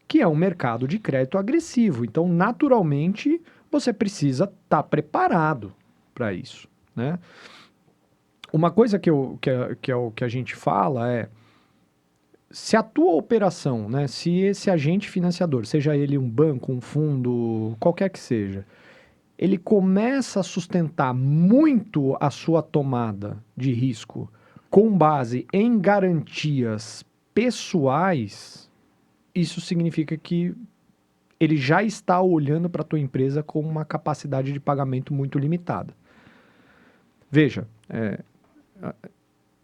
que é um mercado de crédito agressivo. Então, naturalmente, você precisa estar preparado para isso, né? Uma coisa que a gente fala é, se a tua operação, né, se esse agente financiador, seja ele um banco, um fundo, qualquer que seja, ele começa a sustentar muito a sua tomada de risco com base em garantias pessoais, isso significa que ele já está olhando para a tua empresa com uma capacidade de pagamento muito limitada. Veja,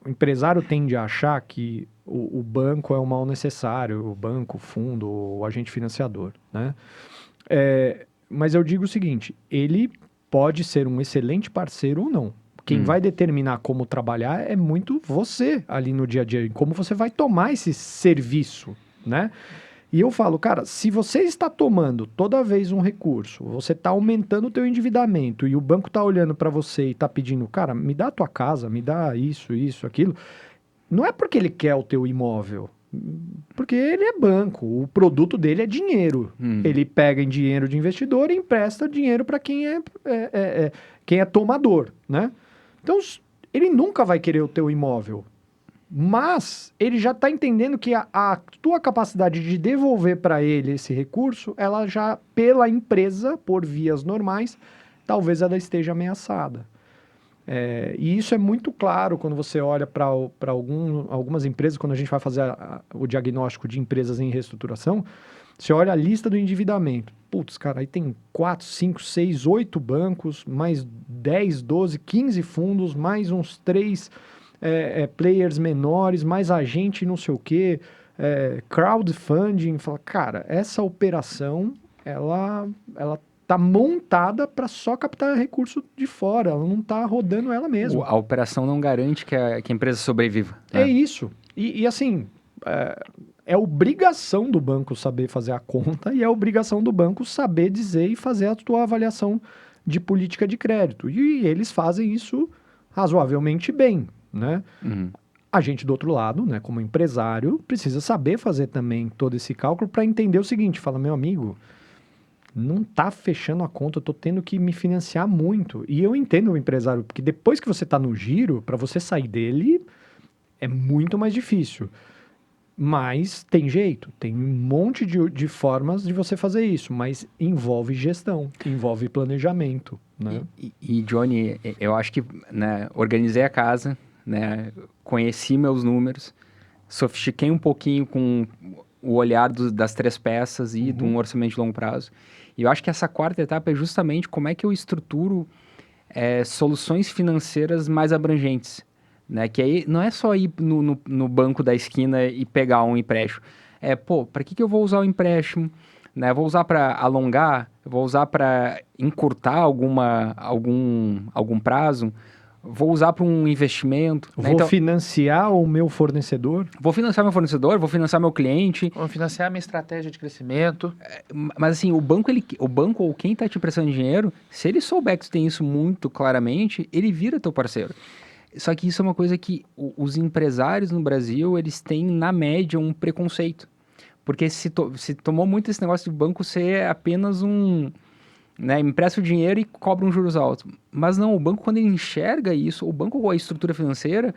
o empresário tende a achar que o banco é um mal necessário, o banco, o fundo, o agente financiador, né? Mas eu digo o seguinte, ele pode ser um excelente parceiro ou não. Quem vai determinar como trabalhar é muito você ali no dia a dia, como você vai tomar esse serviço, né? E eu falo, cara, se você está tomando toda vez um recurso, você está aumentando o teu endividamento e o banco está olhando para você e está pedindo, cara, me dá a tua casa, me dá isso, aquilo, não é porque ele quer o teu imóvel, porque ele é banco, o produto dele é dinheiro. Ele pega em dinheiro de investidor e empresta dinheiro para quem é tomador, né? Então, ele nunca vai querer o teu imóvel. Mas ele já está entendendo que a tua capacidade de devolver para ele esse recurso, ela já, pela empresa, por vias normais, talvez ela esteja ameaçada. E isso é muito claro quando você olha para algumas empresas, quando a gente vai fazer o diagnóstico de empresas em reestruturação, você olha a lista do endividamento. Putz, cara, aí tem 4, 5, 6, 8 bancos, mais 10, 12, 15 fundos, mais uns 3 players menores, mais agente não sei o quê, crowdfunding. Fala, cara, essa operação, ela tá montada para só captar recurso de fora, ela não tá rodando ela mesma. A operação não garante que a empresa sobreviva. É isso. E assim, é obrigação do banco saber fazer a conta e é obrigação do banco saber dizer e fazer a tua avaliação de política de crédito. E eles fazem isso razoavelmente bem, né? A gente do outro lado, né, como empresário, precisa saber fazer também todo esse cálculo para entender o seguinte, fala, meu amigo, não tá fechando a conta, eu tô tendo que me financiar muito. E eu entendo o empresário, porque depois que você tá no giro, para você sair dele é muito mais difícil. Mas tem jeito, tem um monte de formas de você fazer isso, mas envolve gestão, envolve planejamento, né? E Johnny, eu acho que, né, organizei a casa, né, conheci meus números, sofistiquei um pouquinho com o olhar das 3 peças e de um orçamento de longo prazo. E eu acho que essa quarta etapa é justamente como é que eu estruturo soluções financeiras mais abrangentes, né? Que aí não é só ir no banco da esquina e pegar um empréstimo. Para que eu vou usar o empréstimo? Né? Vou usar para alongar? Vou usar para encurtar algum prazo? Vou usar para um investimento? Vou financiar o meu fornecedor? Vou financiar meu fornecedor? Vou financiar meu cliente? Vou financiar a minha estratégia de crescimento. Mas assim, o banco ou quem está te emprestando dinheiro, se ele souber que tu tem isso muito claramente, ele vira teu parceiro. Só que isso é uma coisa que os empresários no Brasil, eles têm, na média, um preconceito. Porque se tomou muito esse negócio de banco ser apenas né, empresta o dinheiro e cobra um juros altos. Mas não, o banco, quando ele enxerga isso, o banco ou a estrutura financeira,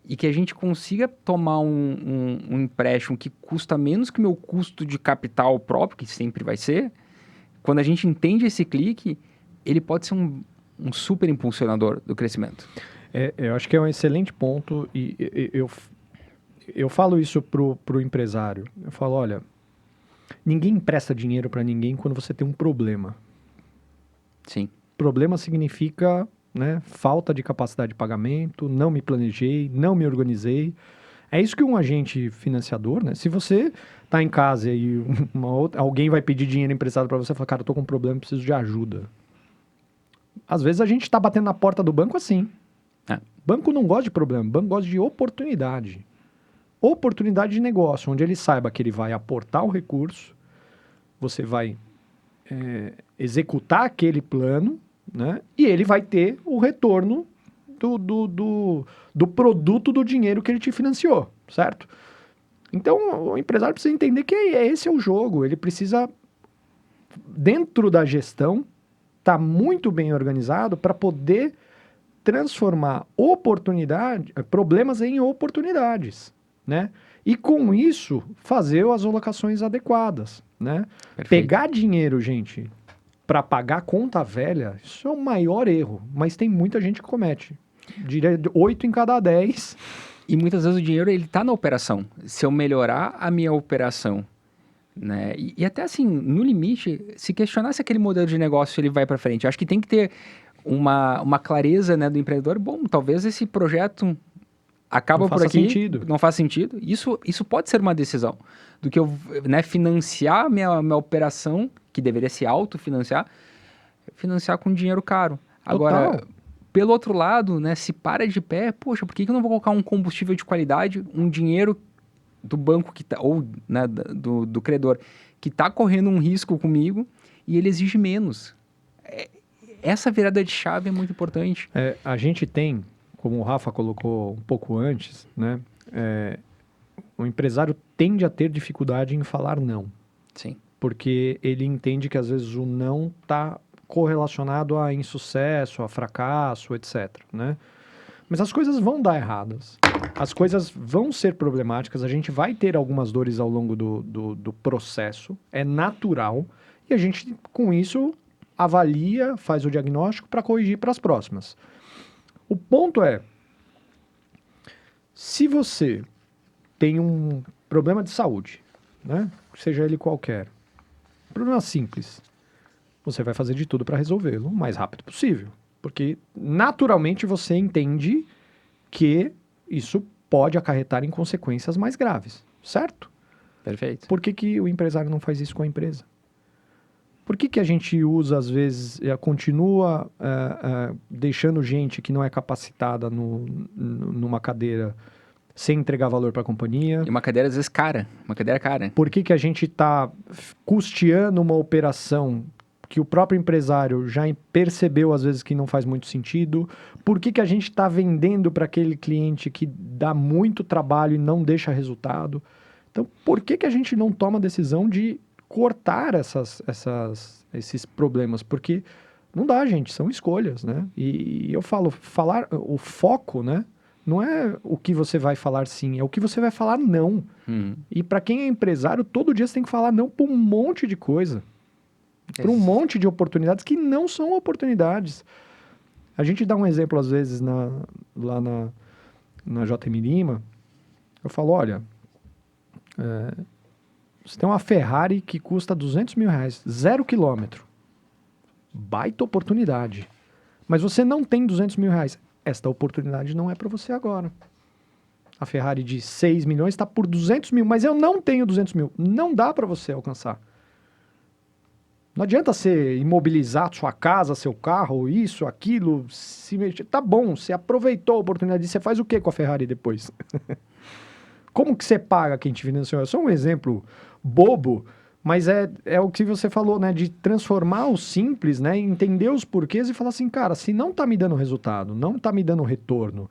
e que a gente consiga tomar um empréstimo que custa menos que o meu custo de capital próprio, que sempre vai ser, quando a gente entende esse clique, ele pode ser um super impulsionador do crescimento. Eu acho que é um excelente ponto e eu falo isso pro empresário. Eu falo, olha, ninguém empresta dinheiro para ninguém quando você tem um problema. Sim. Problema significa, né, falta de capacidade de pagamento, não me planejei, não me organizei. É isso que um agente financiador, né? Se você tá em casa e alguém vai pedir dinheiro emprestado para você, fala, cara, eu tô com um problema, preciso de ajuda. Às vezes a gente tá batendo na porta do banco assim. Banco não gosta de problema, banco gosta de oportunidade. Oportunidade de negócio, onde ele saiba que ele vai aportar o recurso, você vai executar aquele plano, né? E ele vai ter o retorno do produto do dinheiro que ele te financiou, certo? Então, o empresário precisa entender que esse é o jogo. Ele precisa, dentro da gestão, estar muito bem organizado para poder transformar problemas em oportunidades, né? E com isso, fazer as alocações adequadas, né? Perfeito. Pegar dinheiro, gente, para pagar conta velha, isso é o maior erro, mas tem muita gente que comete. Diria 8 em cada 10. E muitas vezes o dinheiro, ele tá na operação. Se eu melhorar a minha operação, né? E até assim, no limite, se questionar se aquele modelo de negócio ele vai para frente, eu acho que tem que ter uma clareza, né, do empreendedor. Bom, talvez esse projeto acaba Não por faça aqui, sentido. não faz sentido. Isso pode ser uma decisão do que eu, né, financiar minha operação, que deveria se autofinanciar, financiar com dinheiro caro. Agora, Total. pelo outro lado, né, se para de pé, poxa, por que que eu não vou colocar um combustível de qualidade, um dinheiro do banco que tá, ou né, do credor, que está correndo um risco comigo e ele exige menos. Essa virada de chave é muito importante. A gente tem, como o Rafa colocou um pouco antes, né? O empresário tende a ter dificuldade em falar não, Sim. porque ele entende que às vezes o não está correlacionado a insucesso, a fracasso, etc, né? Mas as coisas vão dar erradas. As coisas vão ser problemáticas, a gente vai ter algumas dores ao longo do processo, é natural, e a gente, com isso, avalia, faz o diagnóstico para corrigir para as próximas. O ponto é, se você tem um problema de saúde, né? Seja ele qualquer, problema simples, você vai fazer de tudo para resolvê-lo o mais rápido possível. Porque, naturalmente, você entende que isso pode acarretar em consequências mais graves, certo? Perfeito. Por que que o empresário não faz isso com a empresa? Por que que a gente usa, às vezes, continua deixando gente que não é capacitada numa cadeira sem entregar valor para a companhia? E uma cadeira, às vezes, cara. Uma cadeira cara. Por que que a gente está custeando uma operação que o próprio empresário já percebeu, às vezes, que não faz muito sentido? Por que que a gente está vendendo para aquele cliente que dá muito trabalho e não deixa resultado? Então, por que que a gente não toma a decisão de cortar esses problemas? Porque não dá, gente, são escolhas, né? E eu falo, falar, o foco, né? Não é o que você vai falar sim, é o que você vai falar não. Uhum. E para quem é empresário, todo dia você tem que falar não para um monte de coisa. Para um monte de oportunidades que não são oportunidades. A gente dá um exemplo, às vezes, lá na JM Lima. Eu falo, olha, você tem uma Ferrari que custa R$200 mil, 0 quilômetro. Baita oportunidade. Mas você não tem R$200 mil. Esta oportunidade não é para você agora. A Ferrari de 6 milhões está por 200 mil, mas eu não tenho 200 mil. Não dá para você alcançar. Não adianta você imobilizar sua casa, seu carro, isso, aquilo, se mexer. Tá bom, você aproveitou a oportunidade, você faz o que com a Ferrari depois? Como que você paga quem te financiou? É só um exemplo bobo, mas é o que você falou, né? De transformar o simples, né? Entender os porquês e falar assim, cara, se não tá me dando resultado, não tá me dando retorno,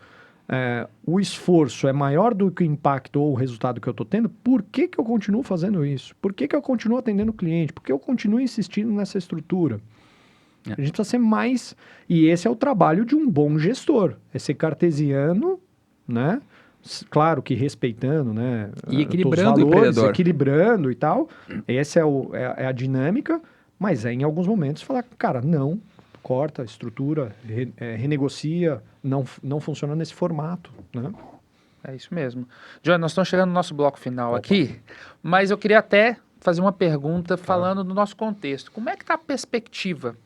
o esforço é maior do que o impacto ou o resultado que eu estou tendo, por que que eu continuo fazendo isso? Por que que eu continuo atendendo o cliente? Por que eu continuo insistindo nessa estrutura? A gente precisa ser mais... E esse é o trabalho de um bom gestor. É ser cartesiano, né? Claro que respeitando, né? E equilibrando todos os o valores, empreendedor. equilibrando e tal. Essa é a dinâmica, mas em alguns momentos falar, cara, não, corta, estrutura, renegocia, não funciona nesse formato, né? É isso mesmo. Johnny, nós estamos chegando no nosso bloco final Opa. aqui, mas eu queria até fazer uma pergunta falando do nosso contexto. Como é que está a perspectiva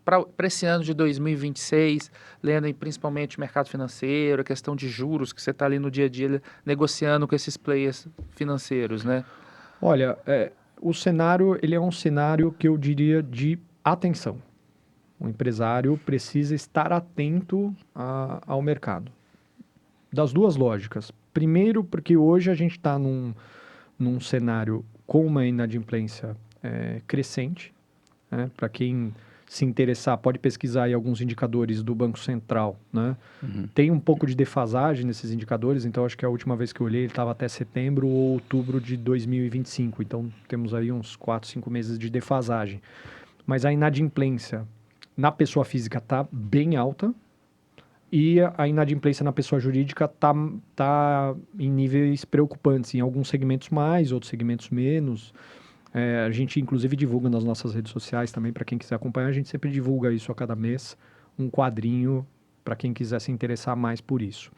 para esse ano de 2026, lendo aí principalmente o mercado financeiro, a questão de juros, que você está ali no dia a dia negociando com esses players financeiros, né? Olha, o cenário, ele é um cenário que eu diria de atenção. O empresário precisa estar atento ao mercado. Das duas lógicas. Primeiro, porque hoje a gente está num cenário com uma inadimplência crescente. Né? Para quem se interessar, pode pesquisar aí alguns indicadores do Banco Central. Né? Uhum. Tem um pouco de defasagem nesses indicadores, então acho que a última vez que eu olhei ele estava até setembro ou outubro de 2025. Então temos aí uns 4, 5 meses de defasagem. Mas a inadimplência na pessoa física está bem alta e a inadimplência na pessoa jurídica tá em níveis preocupantes, em alguns segmentos mais, outros segmentos menos. A gente, inclusive, divulga nas nossas redes sociais também, para quem quiser acompanhar, a gente sempre divulga isso a cada mês, um quadrinho, para quem quiser se interessar mais por isso.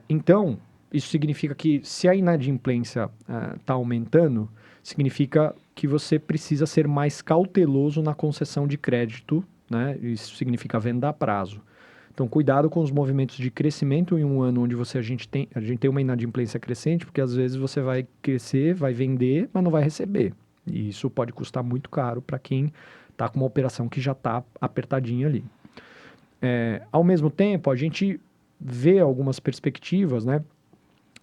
Então, isso significa que se a inadimplência está aumentando, significa que você precisa ser mais cauteloso na concessão de crédito, né? Isso significa venda a prazo. Então, cuidado com os movimentos de crescimento em um ano onde a gente tem uma inadimplência crescente, porque às vezes você vai crescer, vai vender, mas não vai receber. E isso pode custar muito caro para quem está com uma operação que já está apertadinha ali. Ao mesmo tempo, a gente vê algumas perspectivas, né,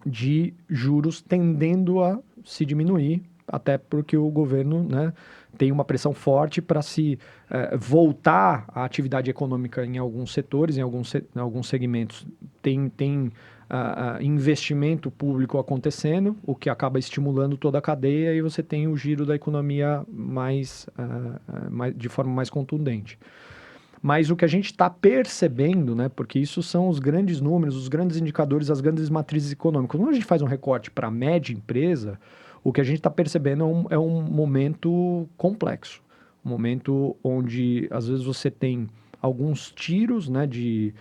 de juros tendendo a se diminuir, até porque o governo, né, tem uma pressão forte para se voltar à atividade econômica em alguns setores, em alguns segmentos. Tem investimento público acontecendo, o que acaba estimulando toda a cadeia e você tem o giro da economia de forma mais contundente. Mas o que a gente está percebendo, né, porque isso são os grandes números, os grandes indicadores, as grandes matrizes econômicas. Quando a gente faz um recorte para a média empresa, o que a gente está percebendo é um momento complexo. Um momento onde, às vezes, você tem alguns tiros, né, de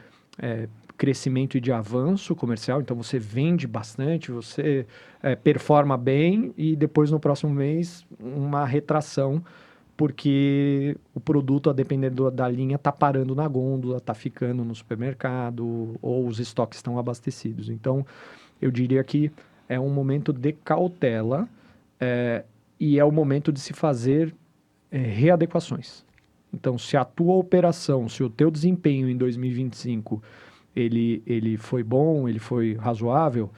crescimento e de avanço comercial. Então, você vende bastante, você performa bem e depois, no próximo mês, uma retração porque o produto, a depender da linha, está parando na gôndola, está ficando no supermercado ou os estoques estão abastecidos. Então, eu diria que é um momento de cautela e é o momento de se fazer readequações. Então, se a tua operação, se o teu desempenho em 2025 ele foi bom, ele foi razoável,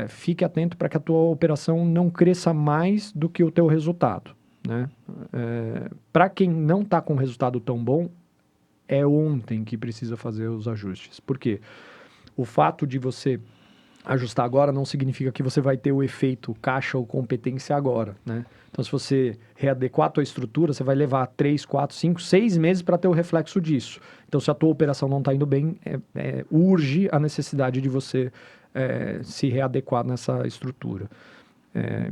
fique atento para que a tua operação não cresça mais do que o teu resultado. Né? Para quem não está com um resultado tão bom, é ontem que precisa fazer os ajustes. Por quê? O fato de você ajustar agora não significa que você vai ter o efeito caixa ou competência agora. Né? Então, se você readequar a tua estrutura, você vai levar 3, 4, 5, 6 meses para ter o reflexo disso. Então, se a tua operação não está indo bem, urge a necessidade de você se readequar nessa estrutura.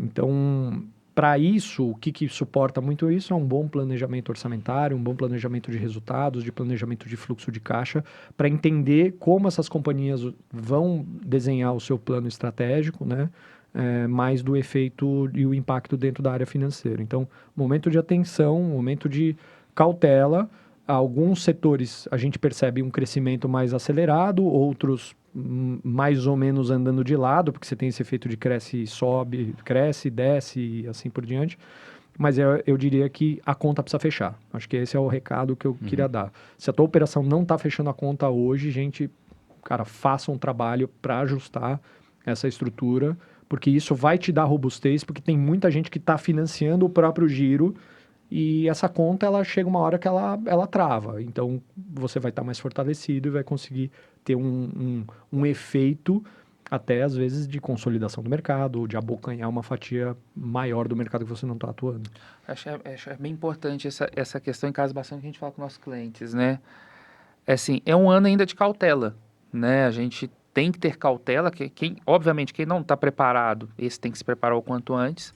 Então, para isso, o que suporta muito isso é um bom planejamento orçamentário, um bom planejamento de resultados, de planejamento de fluxo de caixa, para entender como essas companhias vão desenhar o seu plano estratégico, né? Mais do efeito e o impacto dentro da área financeira. Então, momento de atenção, momento de cautela. Alguns setores a gente percebe um crescimento mais acelerado, outros mais ou menos andando de lado, porque você tem esse efeito de cresce e sobe, cresce, desce e assim por diante. Mas eu diria que a conta precisa fechar. Acho que esse é o recado que eu queria dar. Se a tua operação não está fechando a conta hoje, gente, cara, faça um trabalho para ajustar essa estrutura, porque isso vai te dar robustez, porque tem muita gente que está financiando o próprio giro e essa conta, ela chega uma hora que ela trava. Então, você vai estar mais fortalecido e vai conseguir ter um efeito, até às vezes, de consolidação do mercado, ou de abocanhar uma fatia maior do mercado que você não está atuando. Acho bem importante essa questão, em casa bastante que a gente fala com nossos clientes, né? Assim, é um ano ainda de cautela, né? A gente tem que ter cautela, obviamente, quem não está preparado, esse tem que se preparar o quanto antes,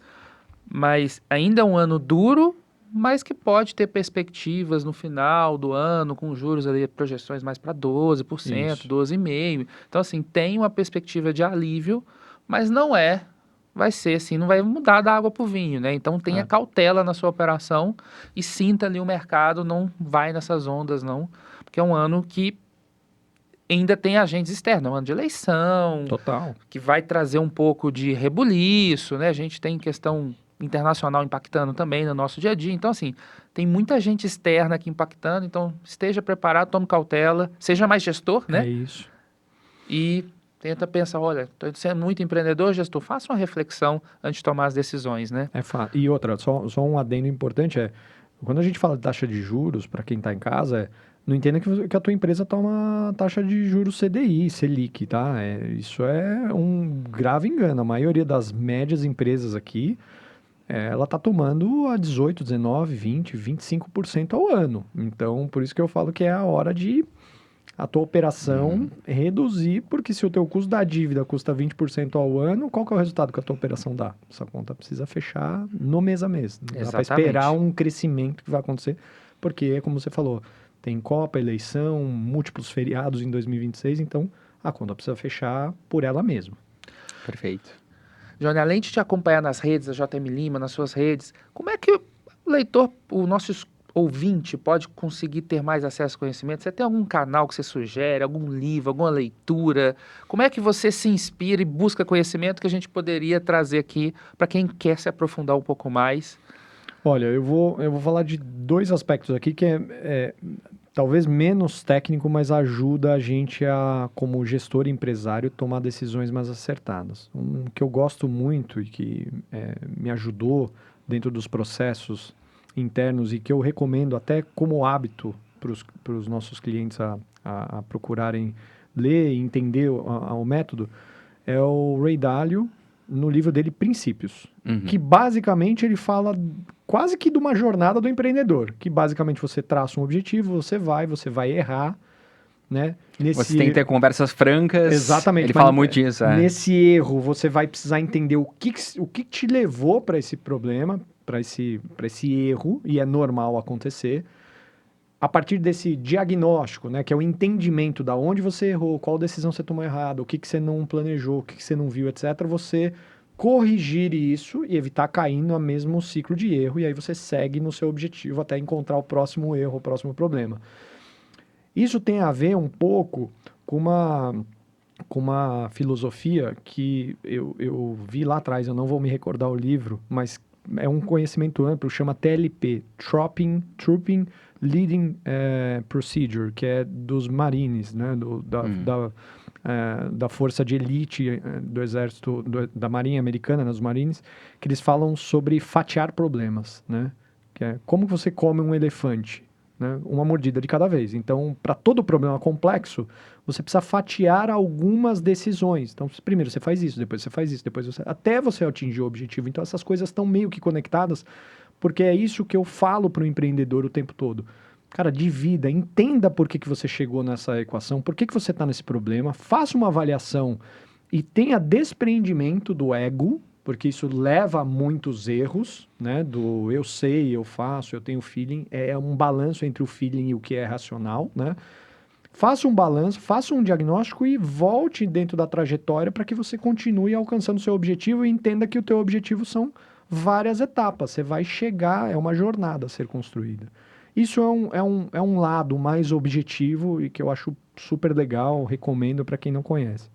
mas ainda é um ano duro, mas que pode ter perspectivas no final do ano, com juros ali, projeções mais para 12%, Isso. 12,5%. Então, assim, tem uma perspectiva de alívio, mas vai ser assim, não vai mudar da água para o vinho, né? Então, tenha cautela na sua operação e sinta ali o mercado, não vai nessas ondas, não, porque é um ano que ainda tem agentes externos, é um ano de eleição, Total. que vai trazer um pouco de rebuliço, né? A gente tem questão internacional impactando também no nosso dia a dia. Então, assim, tem muita gente externa aqui impactando, então esteja preparado, tome cautela, seja mais gestor, né? É isso. E tenta pensar, olha, estou sendo muito empreendedor, gestor, faça uma reflexão antes de tomar as decisões, né? E outra, só um adendo importante quando a gente fala de taxa de juros, para quem está em casa, não entenda que a tua empresa toma taxa de juros CDI, Selic, tá? Isso é um grave engano. A maioria das médias empresas aqui, ela está tomando a 18, 19, 20, 25% ao ano. Então, por isso que eu falo que é a hora de a tua operação reduzir, porque se o teu custo da dívida custa 20% ao ano, qual que é o resultado que a tua operação dá? Essa conta precisa fechar no mês a mês. Não dá para esperar um crescimento que vai acontecer, porque, como você falou, tem Copa, eleição, múltiplos feriados em 2026, então a conta precisa fechar por ela mesma. Perfeito. Johnny, além de te acompanhar nas redes, a JM Lima, nas suas redes, como é que o leitor, ouvinte pode conseguir ter mais acesso ao conhecimento? Você tem algum canal que você sugere, algum livro, alguma leitura? Como é que você se inspira e busca conhecimento que a gente poderia trazer aqui para quem quer se aprofundar um pouco mais? Olha, eu vou falar de dois aspectos aqui que é talvez menos técnico, mas ajuda a gente a, como gestor e empresário, tomar decisões mais acertadas. Um que eu gosto muito e que me ajudou dentro dos processos internos e que eu recomendo até como hábito para os nossos clientes a procurarem ler e entender o método, é o Ray Dalio, no livro dele Princípios, que basicamente ele fala quase que de uma jornada do empreendedor, que basicamente você traça um objetivo, você vai errar, né? Você tem que ter conversas francas. Exatamente. Ele fala muito disso. Nesse erro, você vai precisar entender o que te levou para esse problema, para esse erro, e é normal acontecer. A partir desse diagnóstico, né, que é o entendimento da onde você errou, qual decisão você tomou errado, o que você não planejou, o que você não viu, etc., você corrigir isso e evitar cair no mesmo ciclo de erro, e aí você segue no seu objetivo até encontrar o próximo erro, o próximo problema. Isso tem a ver um pouco com uma filosofia que eu vi lá atrás, eu não vou me recordar o livro, mas é um conhecimento amplo, chama TLP, Trooping Leading Procedure, que é dos Marines, né, da força de elite do exército, da Marinha Americana, né, dos Marines, que eles falam sobre fatiar problemas, né, que é como você come um elefante, né, uma mordida de cada vez. Então, para todo problema complexo, você precisa fatiar algumas decisões. Então, primeiro você faz isso, depois você faz isso, até você atingir o objetivo. Então, essas coisas estão meio que conectadas, porque é isso que eu falo para o empreendedor o tempo todo. Cara, divida, entenda por que você chegou nessa equação, por que você está nesse problema, faça uma avaliação e tenha despreendimento do ego, porque isso leva a muitos erros, né? Do eu sei, eu faço, eu tenho feeling. É um balanço entre o feeling e o que é racional, né? Faça um balanço, faça um diagnóstico e volte dentro da trajetória para que você continue alcançando o seu objetivo e entenda que o teu objetivo são várias etapas. Você vai chegar, é uma jornada a ser construída. Isso é um lado mais objetivo e que eu acho super legal, recomendo para quem não conhece.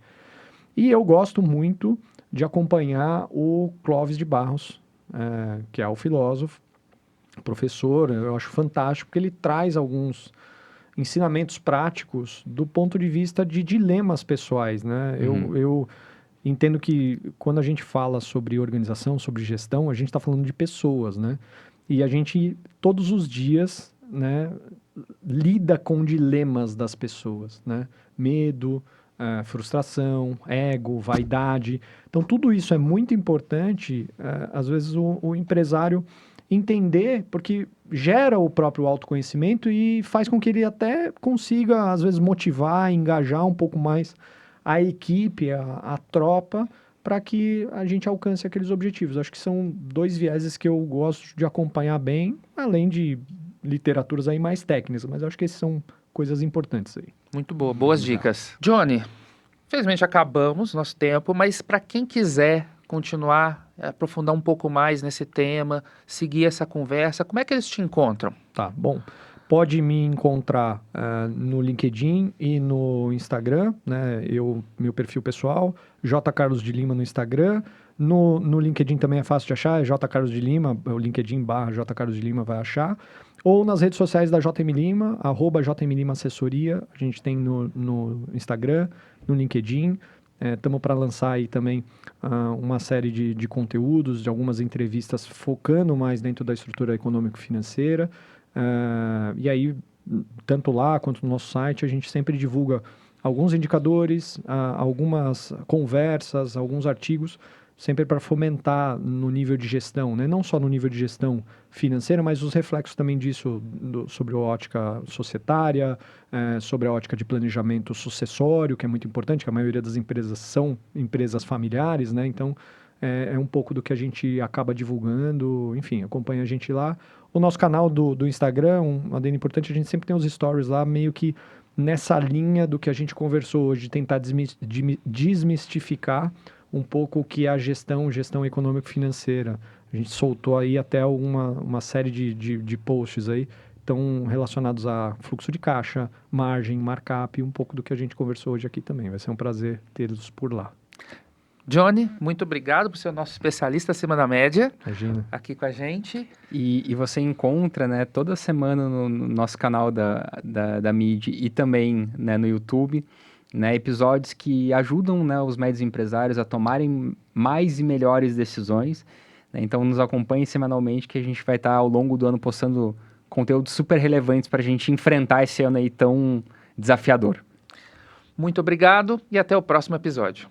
E eu gosto muito de acompanhar o Clóvis de Barros, que é o filósofo, professor. Eu acho fantástico porque ele traz alguns ensinamentos práticos do ponto de vista de dilemas pessoais, né? Eu entendo que quando a gente fala sobre organização, sobre gestão, a gente está falando de pessoas, né? E a gente, todos os dias, né, lida com dilemas das pessoas, né? Medo, frustração, ego, vaidade. Então, tudo isso é muito importante, às vezes, o empresário entender, porque gera o próprio autoconhecimento e faz com que ele até consiga, às vezes, motivar, engajar um pouco mais a equipe, a tropa, para que a gente alcance aqueles objetivos. Acho que são dois vieses que eu gosto de acompanhar bem, além de literaturas aí mais técnicas, mas acho que esses são coisas importantes aí. Muito boa, boas dicas. Johnny, infelizmente acabamos nosso tempo, mas para quem quiser continuar, aprofundar um pouco mais nesse tema, seguir essa conversa, como é que eles te encontram? Tá, bom. Pode me encontrar no LinkedIn e no Instagram, né? Meu perfil pessoal, J. Carlos de Lima no Instagram. No LinkedIn também é fácil de achar, é J. Carlos de Lima, o LinkedIn / J. Carlos de Lima vai achar. Ou nas redes sociais da JM Lima, @JM Lima Assessoria, a gente tem no Instagram, no LinkedIn. Estamos para lançar aí também uma série de conteúdos, de algumas entrevistas focando mais dentro da estrutura econômico-financeira. E aí, tanto lá quanto no nosso site, a gente sempre divulga alguns indicadores, algumas conversas, alguns artigos, sempre para fomentar no nível de gestão, né? Não só no nível de gestão financeira, mas os reflexos também disso sobre a ótica societária, sobre a ótica de planejamento sucessório, que é muito importante, que a maioria das empresas são empresas familiares, né? Então, é um pouco do que a gente acaba divulgando, enfim, acompanha a gente lá. O nosso canal do Instagram, um adendo importante, a gente sempre tem os stories lá, meio que nessa linha do que a gente conversou hoje, de tentar desmistificar um pouco o que é a gestão econômico-financeira. A gente soltou aí até uma série de posts aí, estão relacionados a fluxo de caixa, margem, markup e um pouco do que a gente conversou hoje aqui também. Vai ser um prazer tê-los por lá. Johnny, muito obrigado por ser o nosso especialista acima da média Imagina. aqui com a gente. E você encontra, né, toda semana no nosso canal da Mid e também, né, no YouTube, né, episódios que ajudam, né, os médios empresários a tomarem mais e melhores decisões, né? Então nos acompanhe semanalmente que a gente vai estar ao longo do ano postando conteúdos super relevantes para a gente enfrentar esse ano aí tão desafiador. Muito obrigado e até o próximo episódio.